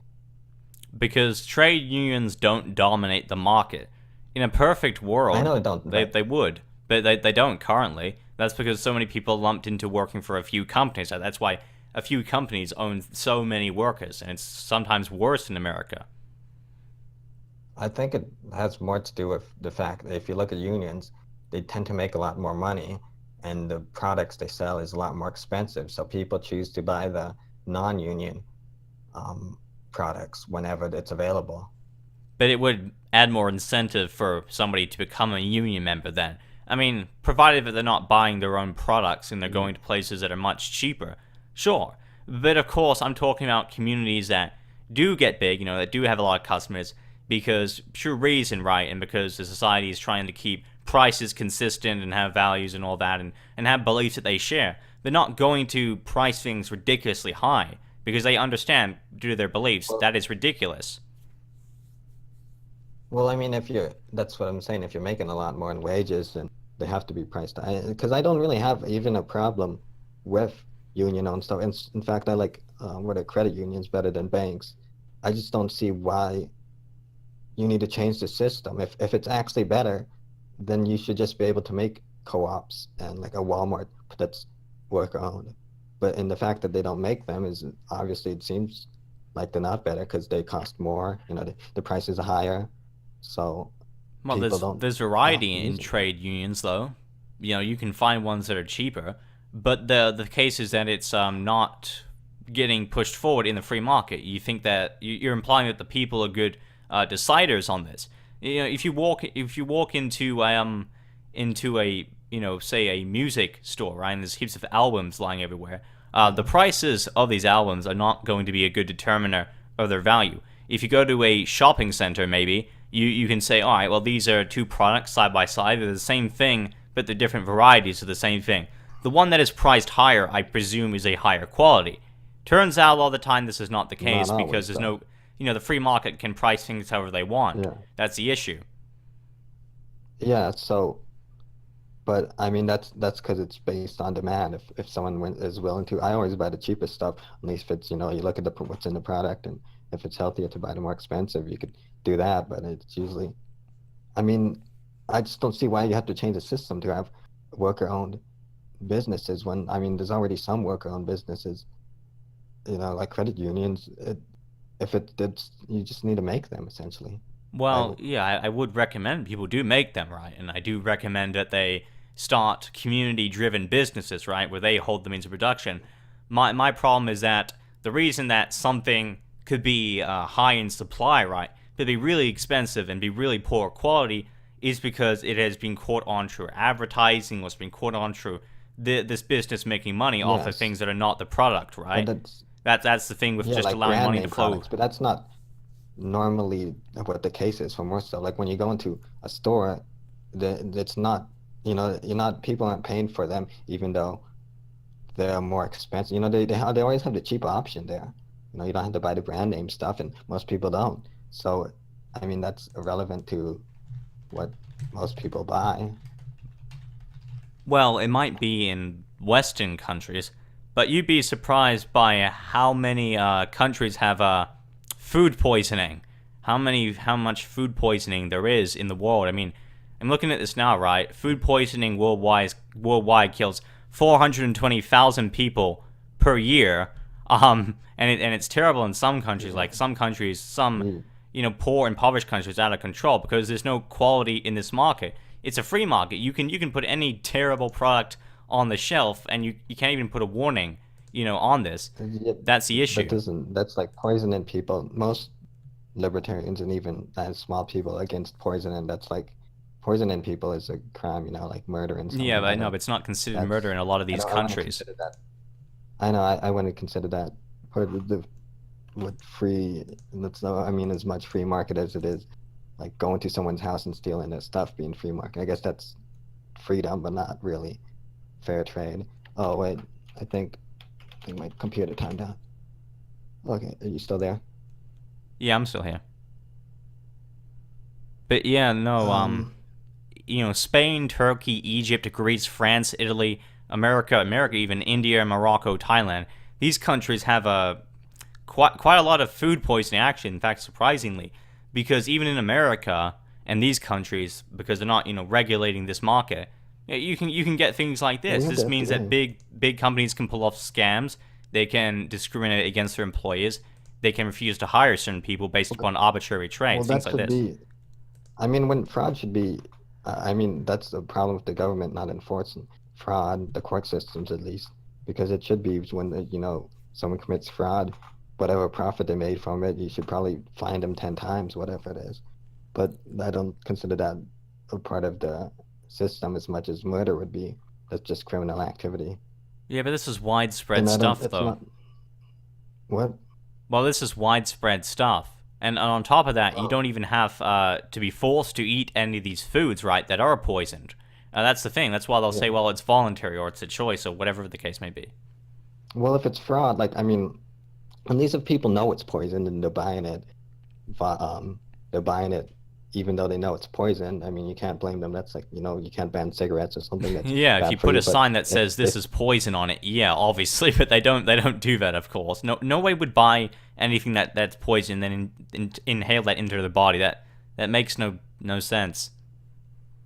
Because trade unions don't dominate the market. In a perfect world, I know it don't. They would, but they don't currently. That's because so many people lumped into working for a few companies. That's why a few companies own so many workers, and it's sometimes worse in America. I think it has more to do with the fact that if you look at unions, they tend to make a lot more money, and the products they sell is a lot more expensive. So people choose to buy the non-union products whenever it's available. But it would add more incentive for somebody to become a union member then. I mean, provided that they're not buying their own products and they're going to places that are much cheaper. Sure. But of course, I'm talking about communities that do get big, that do have a lot of customers, because true reason, right, and because the society is trying to keep prices consistent and have values and all that, and have beliefs that they share. They're not going to price things ridiculously high, because they understand, due to their beliefs, that is ridiculous. Well, that's what I'm saying. If you're making a lot more in wages, then they have to be priced. Because I don't really have even a problem with union-owned stuff. In fact, I like what are credit unions better than banks. I just don't see why you need to change the system. If it's actually better, then you should just be able to make co-ops and like a Walmart that's worker-owned. But in the fact that they don't make them is obviously, it seems like they're not better because they cost more. The prices are higher. So there's variety in trade unions, though. You can find ones that are cheaper, but the case is that it's not getting pushed forward in the free market. You think that you're implying that the people are good deciders on this. If you walk into a say a music store, right, and there's heaps of albums lying everywhere, the prices of these albums are not going to be a good determiner of their value. If you go to a shopping center, maybe, you can say, all right, well, these are two products side by side. They're the same thing, but they're different varieties of the same thing. The one that is priced higher, I presume, is a higher quality. Turns out all the time this is not the case because there's no, the free market can price things however they want. Yeah. That's the issue. Yeah, so, but I mean, that's because it's based on demand. If someone is willing to, I always buy the cheapest stuff, at least if it's, you look at what's in the product, and if it's healthier to buy the more expensive, you could do that, but it's usually, I mean, I just don't see why you have to change the system to have worker-owned businesses when, I mean, there's already some worker-owned businesses, like credit unions. You just need to make them, essentially. Well, yeah, I would recommend people do make them, right? And I do recommend that they start community-driven businesses, right, where they hold the means of production. My problem is that the reason that something could be high in supply, right, could be really expensive and be really poor quality is because it has been caught on through advertising, or it's been caught on through this business making money off of things that are not the product, right? That's the thing with just like allowing money to flow. Products, but that's not normally what the case is for more stuff. Like when you go into a store, it's not, people aren't paying for them, even though they're more expensive. They always have the cheaper option there. You don't have to buy the brand name stuff, and most people don't. So, I mean, that's irrelevant to what most people buy. Well, it might be in Western countries, but you'd be surprised by how many countries have food poisoning. How much food poisoning there is in the world. I mean, I'm looking at this now, right? Food poisoning worldwide kills 420,000 people per year. And it's terrible in some countries. Like some poor, impoverished countries, out of control because there's no quality in this market. It's a free market. You can put any terrible product on the shelf, and you can't even put a warning, on this. That's the issue. That's like poisoning people. Most libertarians and even small people against poisoning. That's like poisoning people is a crime, like murder and stuff. Yeah, but I know, but it's not considered murder in a lot of these countries. I know. I wouldn't consider that part of with free. That's as much free market as it is like going to someone's house and stealing their stuff being free market. I guess that's freedom, but not really fair trade. Oh wait, I think my computer timed out. Okay, are you still there? Yeah, I'm still here. But yeah, no, Spain, Turkey, Egypt, Greece, France, Italy, America, even India, Morocco, Thailand. These countries have quite a lot of food poisoning action. In fact, surprisingly, because even in America and these countries, because they're not regulating this market, you can get things like this. This means that big companies can pull off scams. They can discriminate against their employees. They can refuse to hire certain people based upon arbitrary trades, things like this. When fraud should be, that's the problem with the government not enforcing fraud, the court systems at least, because it should be when, someone commits fraud, whatever profit they made from it, you should probably fine them 10 times, whatever it is. But I don't consider that a part of the system as much as murder would be. That's just criminal activity. Yeah, but this is widespread stuff, though. What? Well, this is widespread stuff. And on top of that, you don't even have to be forced to eat any of these foods, right, that are poisoned. That's the thing. That's why they'll say, well, it's voluntary or it's a choice or whatever the case may be. Well, if it's fraud, at least if people know it's poisoned and they're buying it even though they know it's poison, you can't blame them. That's like, you can't ban cigarettes or something. That's if you put a sign that says this is poison on it, obviously, but they don't do that, of course. No way would buy anything that's poison and then inhale that into the body. That makes no sense.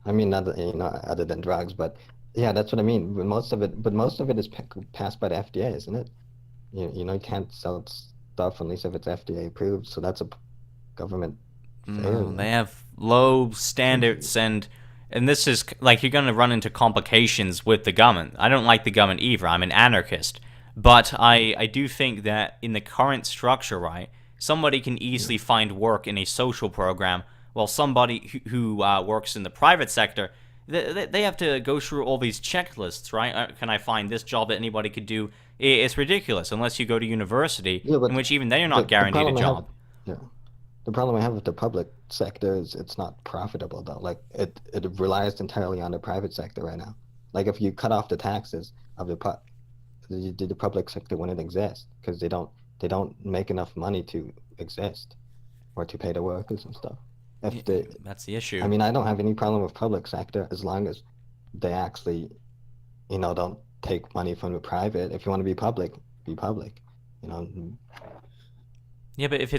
Other than drugs, but yeah, that's what I mean. But most of it is passed by the FDA, isn't it? You can't sell stuff unless if it's FDA approved. So that's a government. No, they have low standards, and this is like you're going to run into complications with the government. I don't like the government either. I'm an anarchist, but I do think that in the current structure, right, somebody can easily find work in a social program, while somebody who works in the private sector, They have to go through all these checklists, right? Can I find this job that anybody could do? It's ridiculous unless you go to university, Yeah, in but which even then you're not the guaranteed a problem I have, job. yeah, the problem I have with the public sector is it's not profitable though. Like it relies entirely on the private sector right now. Like if you cut off the taxes of the public sector wouldn't exist because they don't make enough money to exist or to pay the workers and stuff. Yeah, If the that's the I issue. mean, I don't have any problem with public sector as long as they actually, don't take money from the private. If you want to be public, be public. You know, Yeah, but if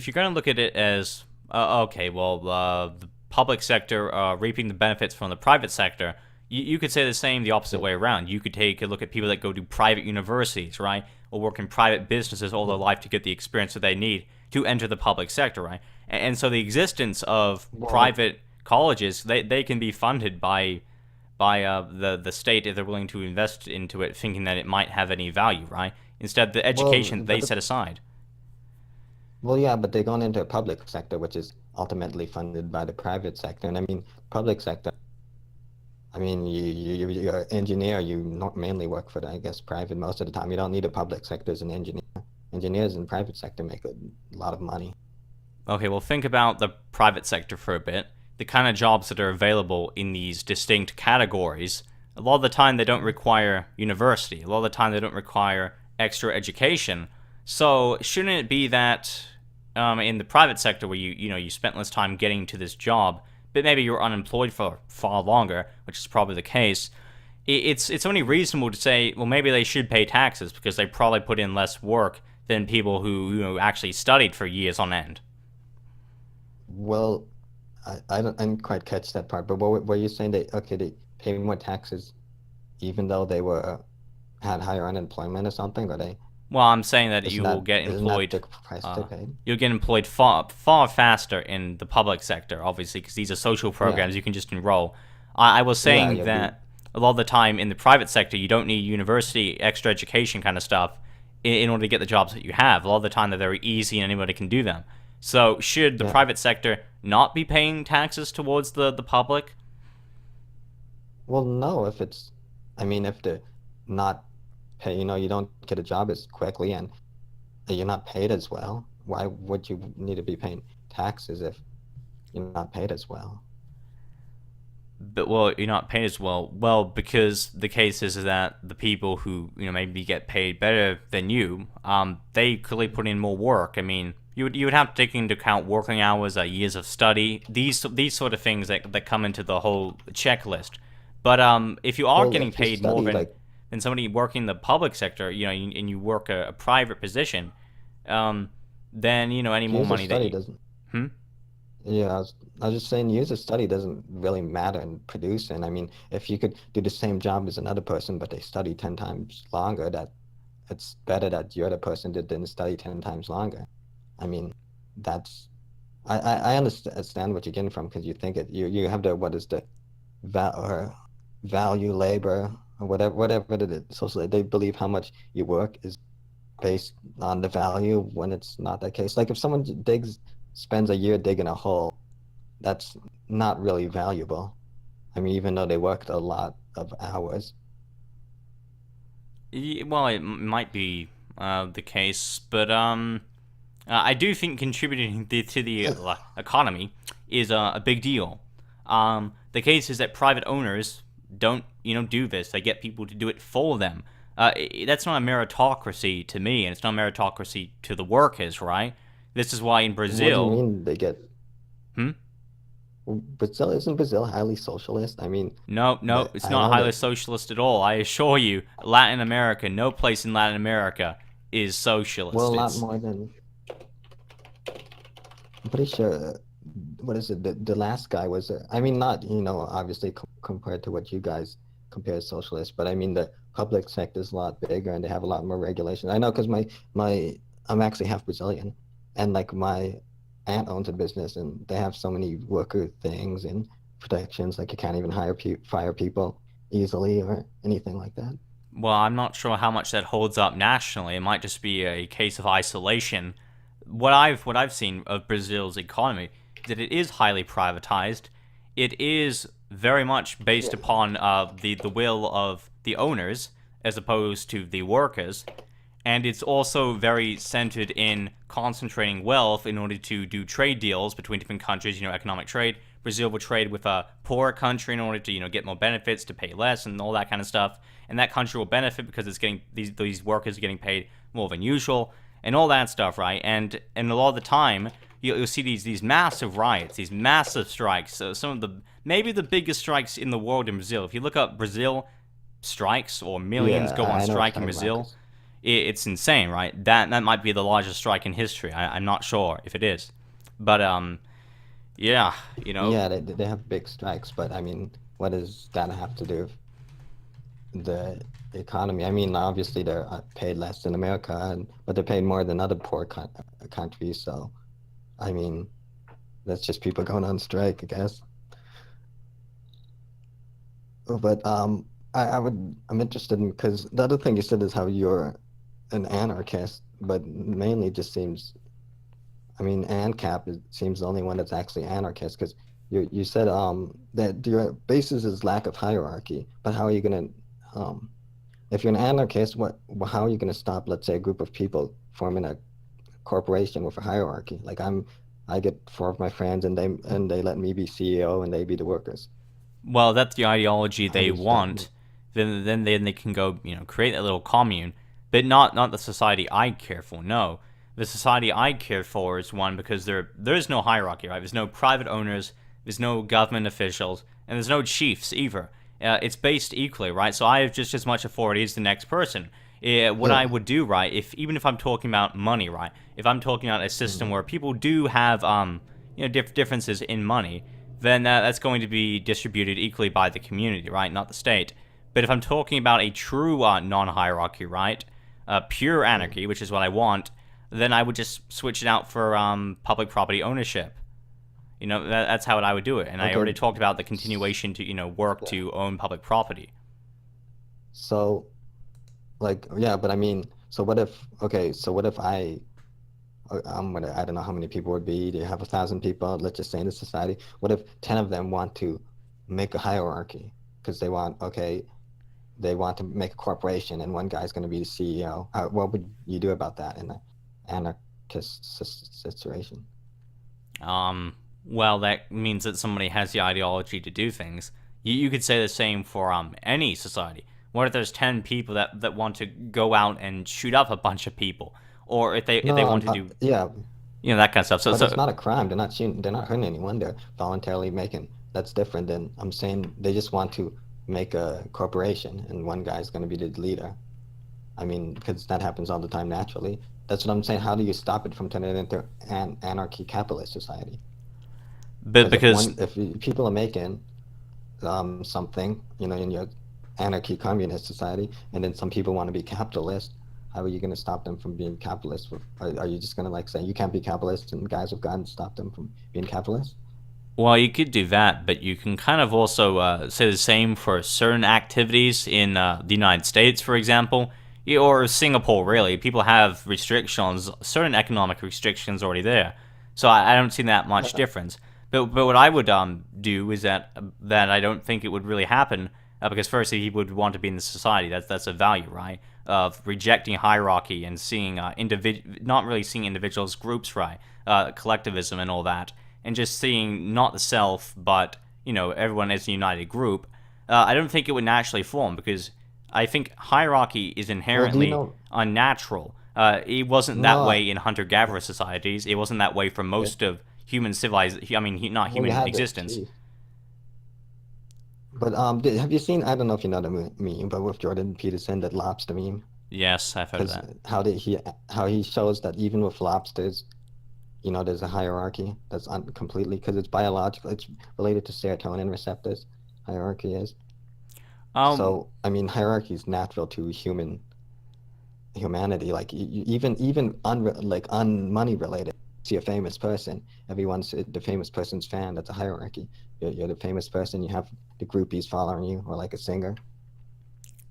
you're going to look at it as okay, well, the public sector reaping the benefits from the private sector, you could say the same the opposite yeah, way around. You could take a look at people that go to private universities, right, or work in private businesses all their yeah. life to get the experience that they need to enter the public sector, right? And so the existence of Well, private colleges, they can be funded by the state if they're willing to invest into it, thinking that it might have any value, right? Instead, the well, education they but set aside. well, yeah, but they're going into a public sector, which is ultimately funded by the private sector. And I mean, public sector. I mean, you're an engineer. You not mainly work for the, I guess, private most of the time. You don't need a public sector as an engineer. Engineers in the private sector make a lot of money. Okay, well, think about the private sector for a bit. The kind of jobs that are available in these distinct categories, a lot of the time they don't require university. A lot of the time they don't require extra education. So shouldn't it be that in the private sector where you spent less time getting to this job, but maybe you're unemployed for far longer, which is probably the case, it's only reasonable to say, well, maybe they should pay taxes because they probably put in less work than people who actually studied for years on end. Well, I didn't quite catch that part, but what were you saying? They pay more taxes even though they had higher unemployment or something, or they Well, I'm saying that isn't you will that get isn't that employed. the price they Uh, paid? you'll get employed far faster in the public sector, obviously, because these are social Yeah, programs you can just enroll. I was yeah, saying you'll be that a lot of the time in the private sector, you don't need university, extra education kind of stuff in order to get the jobs that you have. A lot of the time, they're very easy and anybody can do them. So, should the yeah. private sector not be paying taxes towards the public? Well, no, I mean, if the not pay, you don't get a job as quickly and you're not paid as well. Why would you need to be paying taxes if you're not paid as well? But well, you're not paid as well. Well, because the case is that the people who maybe get paid better than you, they clearly put in more work. I mean, you would have to take into account working hours, years of study, these sort of things that come into the whole checklist. But if you are Well, getting if you paid more study than like somebody working in the public sector, and you work a private position, then any more years of money that study you. doesn't, Hmm? yeah, I was just saying years of study doesn't really matter in producing. I mean, if you could do the same job as another person, but they study 10 times longer, that it's better that your other person didn't study 10 times longer. I mean, that's I understand what you're getting from because you think you have the what is the or value labor or whatever it is. So they believe how much you work is based on the value when it's not that case. Like if someone spends a year digging a hole, that's not really valuable. I mean, even though they worked a lot of hours. Well, it might be the case, but I do think contributing to the economy is a big deal. The case is that private owners don't, do this. They get people to do it for them. That's not a meritocracy to me, and it's not a meritocracy to the workers, right? This is why in What do you Brazil, mean they get hmm? Brazil? Isn't Brazil highly socialist? I mean, No, no, it's I not know highly that. socialist at all. I assure you, Latin America, no place in Latin America is Well, socialist. not It's more than I'm pretty sure. What is it? The last guy was. I mean, not obviously compared to what you guys compare as socialist, but I mean the public sector is a lot bigger and they have a lot more regulation. I know because my I'm actually half Brazilian, and like my aunt owns a business and they have so many worker things and protections. Like you can't even fire people easily or anything like that. Well, I'm not sure how much that holds up nationally. It might just be a case of isolation. What I've seen of Brazil's economy is that it is highly privatized. It is very much based Yeah. upon the will of the owners as opposed to the workers, and it's also very centered in concentrating wealth in order to do trade deals between different countries. Economic trade. Brazil will trade with a poorer country in order to get more benefits, to pay less, and all that kind of stuff. And that country will benefit because it's getting these workers are getting paid more than usual, and all that stuff, right? And a lot of the time, you'll see these massive riots, these massive strikes. So some of maybe the biggest strikes in the world in Brazil. If you look up Brazil strikes, or millions Yeah, go on I know what strike you're in talking about. Brazil, it's insane, right? That might be the largest strike in history. I'm not sure if it is, but yeah, Yeah, they have big strikes, but I mean, what does that have to do with the economy? I mean, obviously they're paid less than America, but they're paid more than other poor countries. So, I mean, that's just people going on strike, I guess. But I'm interested in, because the other thing you said is how you're an anarchist, but mainly just seems, I mean, ANCAP seems the only one that's actually anarchist, because you said that your basis is lack of hierarchy, but how are you gonna if you're an anarchist, how are you gonna stop, let's say, a group of people forming a corporation with a hierarchy? Like I get four of my friends and they let me be CEO and they be the workers. well, that's the ideology How do they you stop want. Then they can go, create a little commune, but not the society I care for. No, the society I care for is one because there is no hierarchy, right? There's no private owners, there's no government officials, and there's no chiefs either. It's based equally, right? So I have just as much authority as the next person. What I Yeah. would do, right? Even if I'm talking about money, right? If I'm talking about a system Mhm. where people do have differences in money, then that's going to be distributed equally by the community, right? Not the state. But if I'm talking about a true non-hierarchy, right? Pure Yeah. anarchy, which is what I want, then I would just switch it out for public property ownership. That's how I would do it. And I Okay. already talked about the s- continuation to, work Yeah. to own public property. So, like, yeah, but I mean, so what if, okay, so what if I don't know how many people would be. Do you have 1,000 people, let's just say, in the society? What if 10 of them want to make a hierarchy? Because they want to make a corporation and one guy's going to be the CEO. What would you do about that in an anarchist situation? Well, that means that somebody has the ideology to do things. You could say the same for any society. What if there's 10 people that want to go out and shoot up a bunch of people, or if they No, want to do yeah, that kind of stuff. So but it's so not a crime. They're not shooting. They're not hurting anyone. They're voluntarily making. That's different than I'm saying. They just want to make a corporation, and one guy's going to be the leader. I mean, because that happens all the time naturally. That's what I'm saying. How do you stop it from turning into an anarchy capitalist society? but Because because if people are making something, in your anarchy communist society, and then some people want to be capitalist, how are you going to stop them from being capitalist? Are you just going to like say you can't be capitalist and guys with guns stop them from being capitalist? Well, you could do that, but you can kind of also say the same for certain activities in the United States, for example, or Singapore. Really, people have restrictions, certain economic restrictions already there, so I don't see that much Yeah. difference. But what I would do is that I don't think it would really happen because firstly, he would want to be in the society. That's a value, right? Of rejecting hierarchy and seeing not really seeing individuals, groups, right? Collectivism and all that, and just seeing not the self, but everyone as a united group. I don't think it would naturally form because I think hierarchy is Well, do you inherently know? unnatural. It wasn't that No. way in hunter-gatherer societies. It wasn't that way for Okay. most of human civilized. I mean, not Well, you human had the existence. chief. But have you seen? I don't know if you know the meme, but with Jordan Peterson, that lobster meme, Yes, I've heard of because that. how he shows that even with lobsters, there's a hierarchy that's completely because it's biological. It's related to serotonin receptors. Hierarchy is. Um, So, I mean, hierarchy is natural to humanity. Like even like money related. See a famous person, everyone's the famous person's fan. That's a hierarchy. You're the famous person. You have the groupies following you, or like a singer.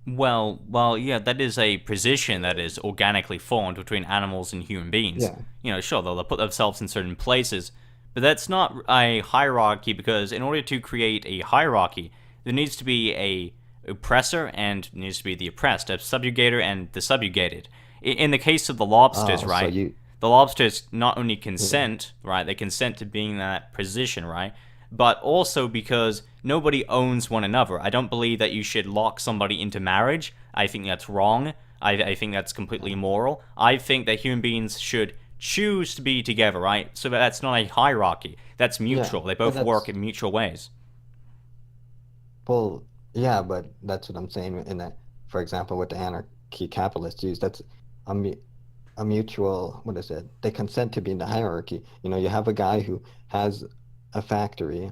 yeah, that is a position that is organically formed between animals and human beings. Yeah. Sure, they'll put themselves in certain places, But that's not a hierarchy, because in order to create a hierarchy, there needs to be a oppressor and needs to be the oppressed, a subjugator and the subjugated. In the case of the lobsters, Oh, so right? you, The lobsters not only yeah, consent, right? They consent to being in that position, right? But also because nobody owns one another. I don't believe that you should lock somebody into marriage. I think that's wrong. I think that's completely immoral. I think that human beings should choose to be together, right? So that's not a hierarchy. That's yeah, mutual. They but both work in mutual ways. well, yeah, but that's what I'm saying in that, for example, with the anarchy capitalists use, that's a, a mutual, what is it? They consent to be in the hierarchy. You have a guy who has a factory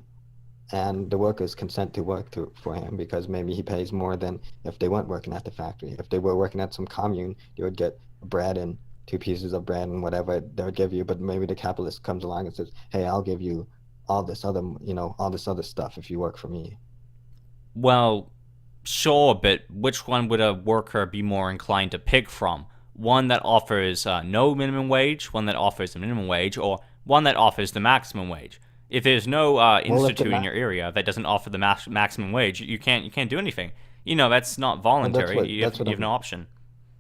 and the workers consent to work for him because maybe he pays more than if they weren't working at the factory. If they were working at some commune, they would get bread and two pieces of bread and whatever they would give you. But maybe the capitalist comes along and says, "Hey, I'll give you all this other stuff if you work for me." Well, sure, but which one would a worker be more inclined to pick from? One that offers no minimum wage, one that offers a minimum wage, or one that offers the maximum wage? If there's no Well, if the institute in your area that doesn't offer the maximum wage, you can't do anything. That's not well, that's voluntary. what You have, that's what you have no I'm option.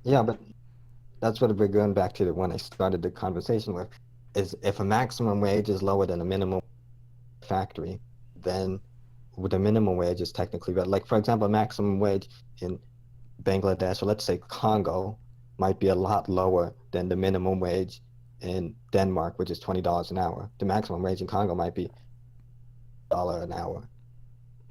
yeah, but that's what we're going back to when I started the conversation with, is if a maximum wage is lower than a minimum factory, then the minimum wage is technically better. Like, for example, maximum wage in Bangladesh, or let's say Congo, might be a lot lower than the minimum wage in Denmark, which is $20 an hour. The maximum wage in Congo might be an hour.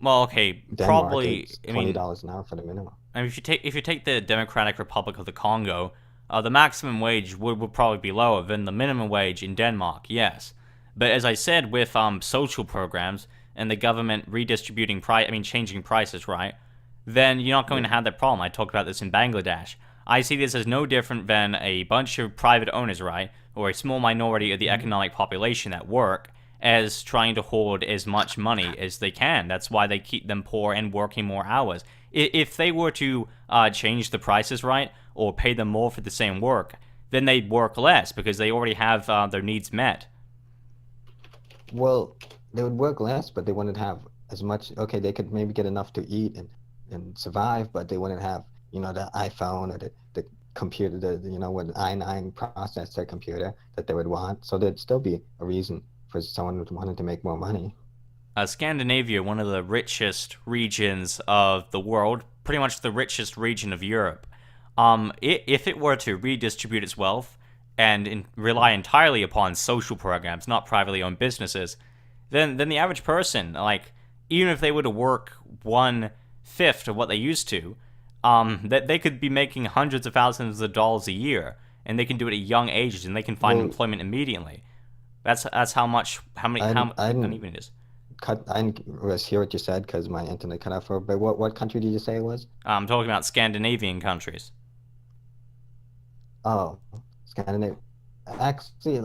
Well, okay, Denmark, probably. it's I twenty mean, dollars an hour for the minimum. if you take the Democratic Republic of the Congo, the maximum wage would probably be lower than the minimum wage in Denmark. Yes, but as I said, with social programs and the government redistributing changing prices, right? Then you're not going to Yeah. have that problem. I talked about this in Bangladesh. I see this as no different than a bunch of private owners, right, or a small minority of the Mhm. economic population that work as trying to hoard as much money as they can. That's why they keep them poor and working more hours. If they were to change the prices, right, or pay them more for the same work, then they'd work less because they already have their needs met. Well, they would work less, but they wouldn't have as much. Okay, they could maybe get enough to eat and survive, but they wouldn't have, the iPhone or the computer, with i9 processor computer that they would want. So there'd still be a reason for someone who wanted to make more money. Scandinavia, one of the richest regions of the world, pretty much the richest region of Europe. If it were to redistribute its wealth and rely entirely upon social programs, not privately owned businesses, then the average person, like, even if they were to work 1/5 of what they used to, that they could be making hundreds of thousands of dollars a year, and they can do it at young ages, and they can find Well, employment immediately. That's how I didn't uneven it is. I didn't hear what you said because my internet cut off. But what country did you say it was? I'm talking about Scandinavian countries. Oh, Scandinavia. Actually,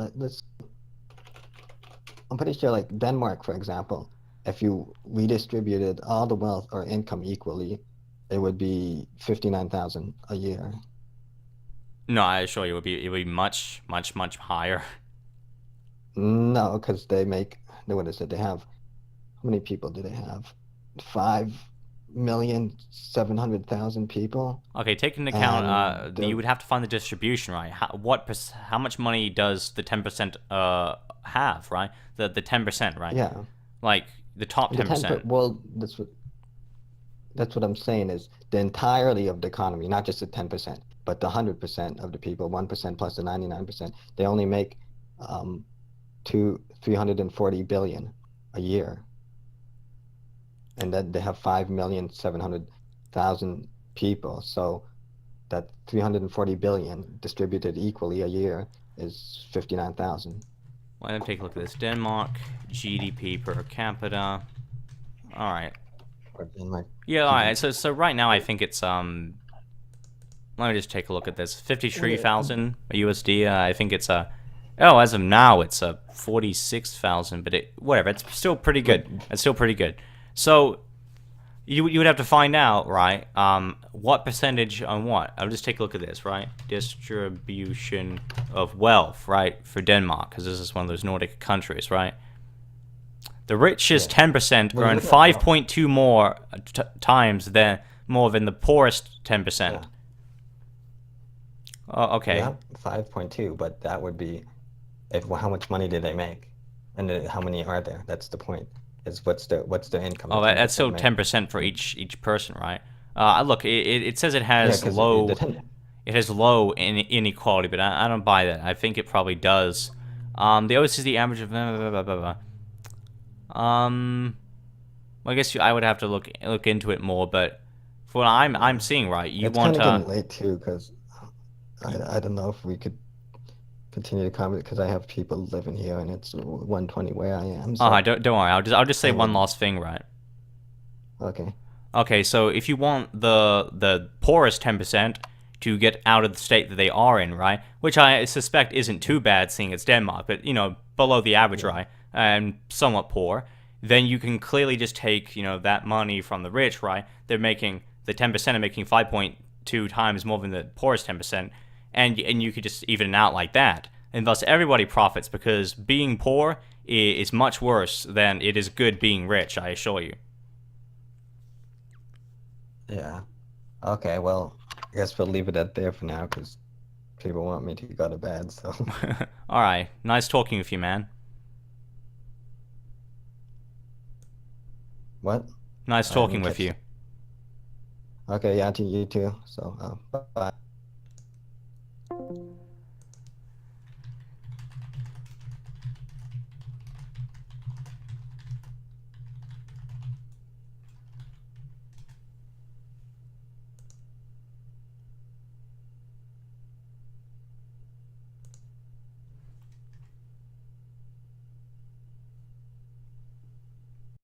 I'm pretty sure, like Denmark, for example, if you redistributed all the wealth or income equally, it would be 59,000 a year. No, I assure you, it would be much, much, much higher. No, because they make, what is it? They have, how many people do they have? 5,700,000 people, Okay, take into account, and you the would have to find the distribution, right? How much money does the 10% have, right? The 10%, right? yeah, Like the top the 10 per, 10%. well, that's what I'm saying is the entirety of the economy, not just the 10%, but the 100% of the people, 1% plus the 99%, they only make um, 340 billion a year, and then they have 5,700,000 people. So that 340 billion distributed equally a year is 59,000. Well, let me take a look at this. Denmark GDP per capita. All right. Or in like Yeah, all right. GDP. So right now I think it's Let me just take a look at this. 53,000 USD. I think it's Oh, as of now, it's 46,000. But whatever. It's still pretty good. It's still pretty good. So you would have to find out, right? What percentage on what? I'll just take a look at this, right? Distribution of wealth, right, for Denmark, because this is one of those Nordic countries, right? The richest Yeah. 10% Well, you earn look at wealth. 5.2 more than the poorest 10%. Yeah. Oh, okay. Yeah, 5.2, but that would be if how much money did they make, and how many are there? That's the point. Is what's their income? The Oh, ten that's percent still make. 10% for each person, right? Look, it says it Yeah, has because the low 10. inequality, but I don't buy that. I think it probably does. The OS is the average of blah, blah, blah, blah, blah. Well, I guess I would have to look into it more, but for what I'm Yeah. seeing, right, you It's kind want of getting late too, because I don't know if we could continue to comment because I have people living here and it's 1:20 where I am. So don't worry. I'll just say I one would. last thing, right? Okay. Okay, so if you want the poorest 10% to get out of the state that they are in, right? Which I suspect isn't too bad, seeing it's Denmark, but below the average, Yeah. right? And somewhat poor. Then you can clearly just take that money from the rich, right? The 10% are making 5.2 times more than the poorest 10%, and you could just even it out like that, and thus everybody profits because being poor is much worse than it is good being rich. I assure you. Yeah. Okay. Well, I guess we'll leave it at there for now because people want me to go to bed. So All right, nice talking with you, man. what? Nice I didn't talking with catch you. that. Okay. Yeah. To you too. So bye.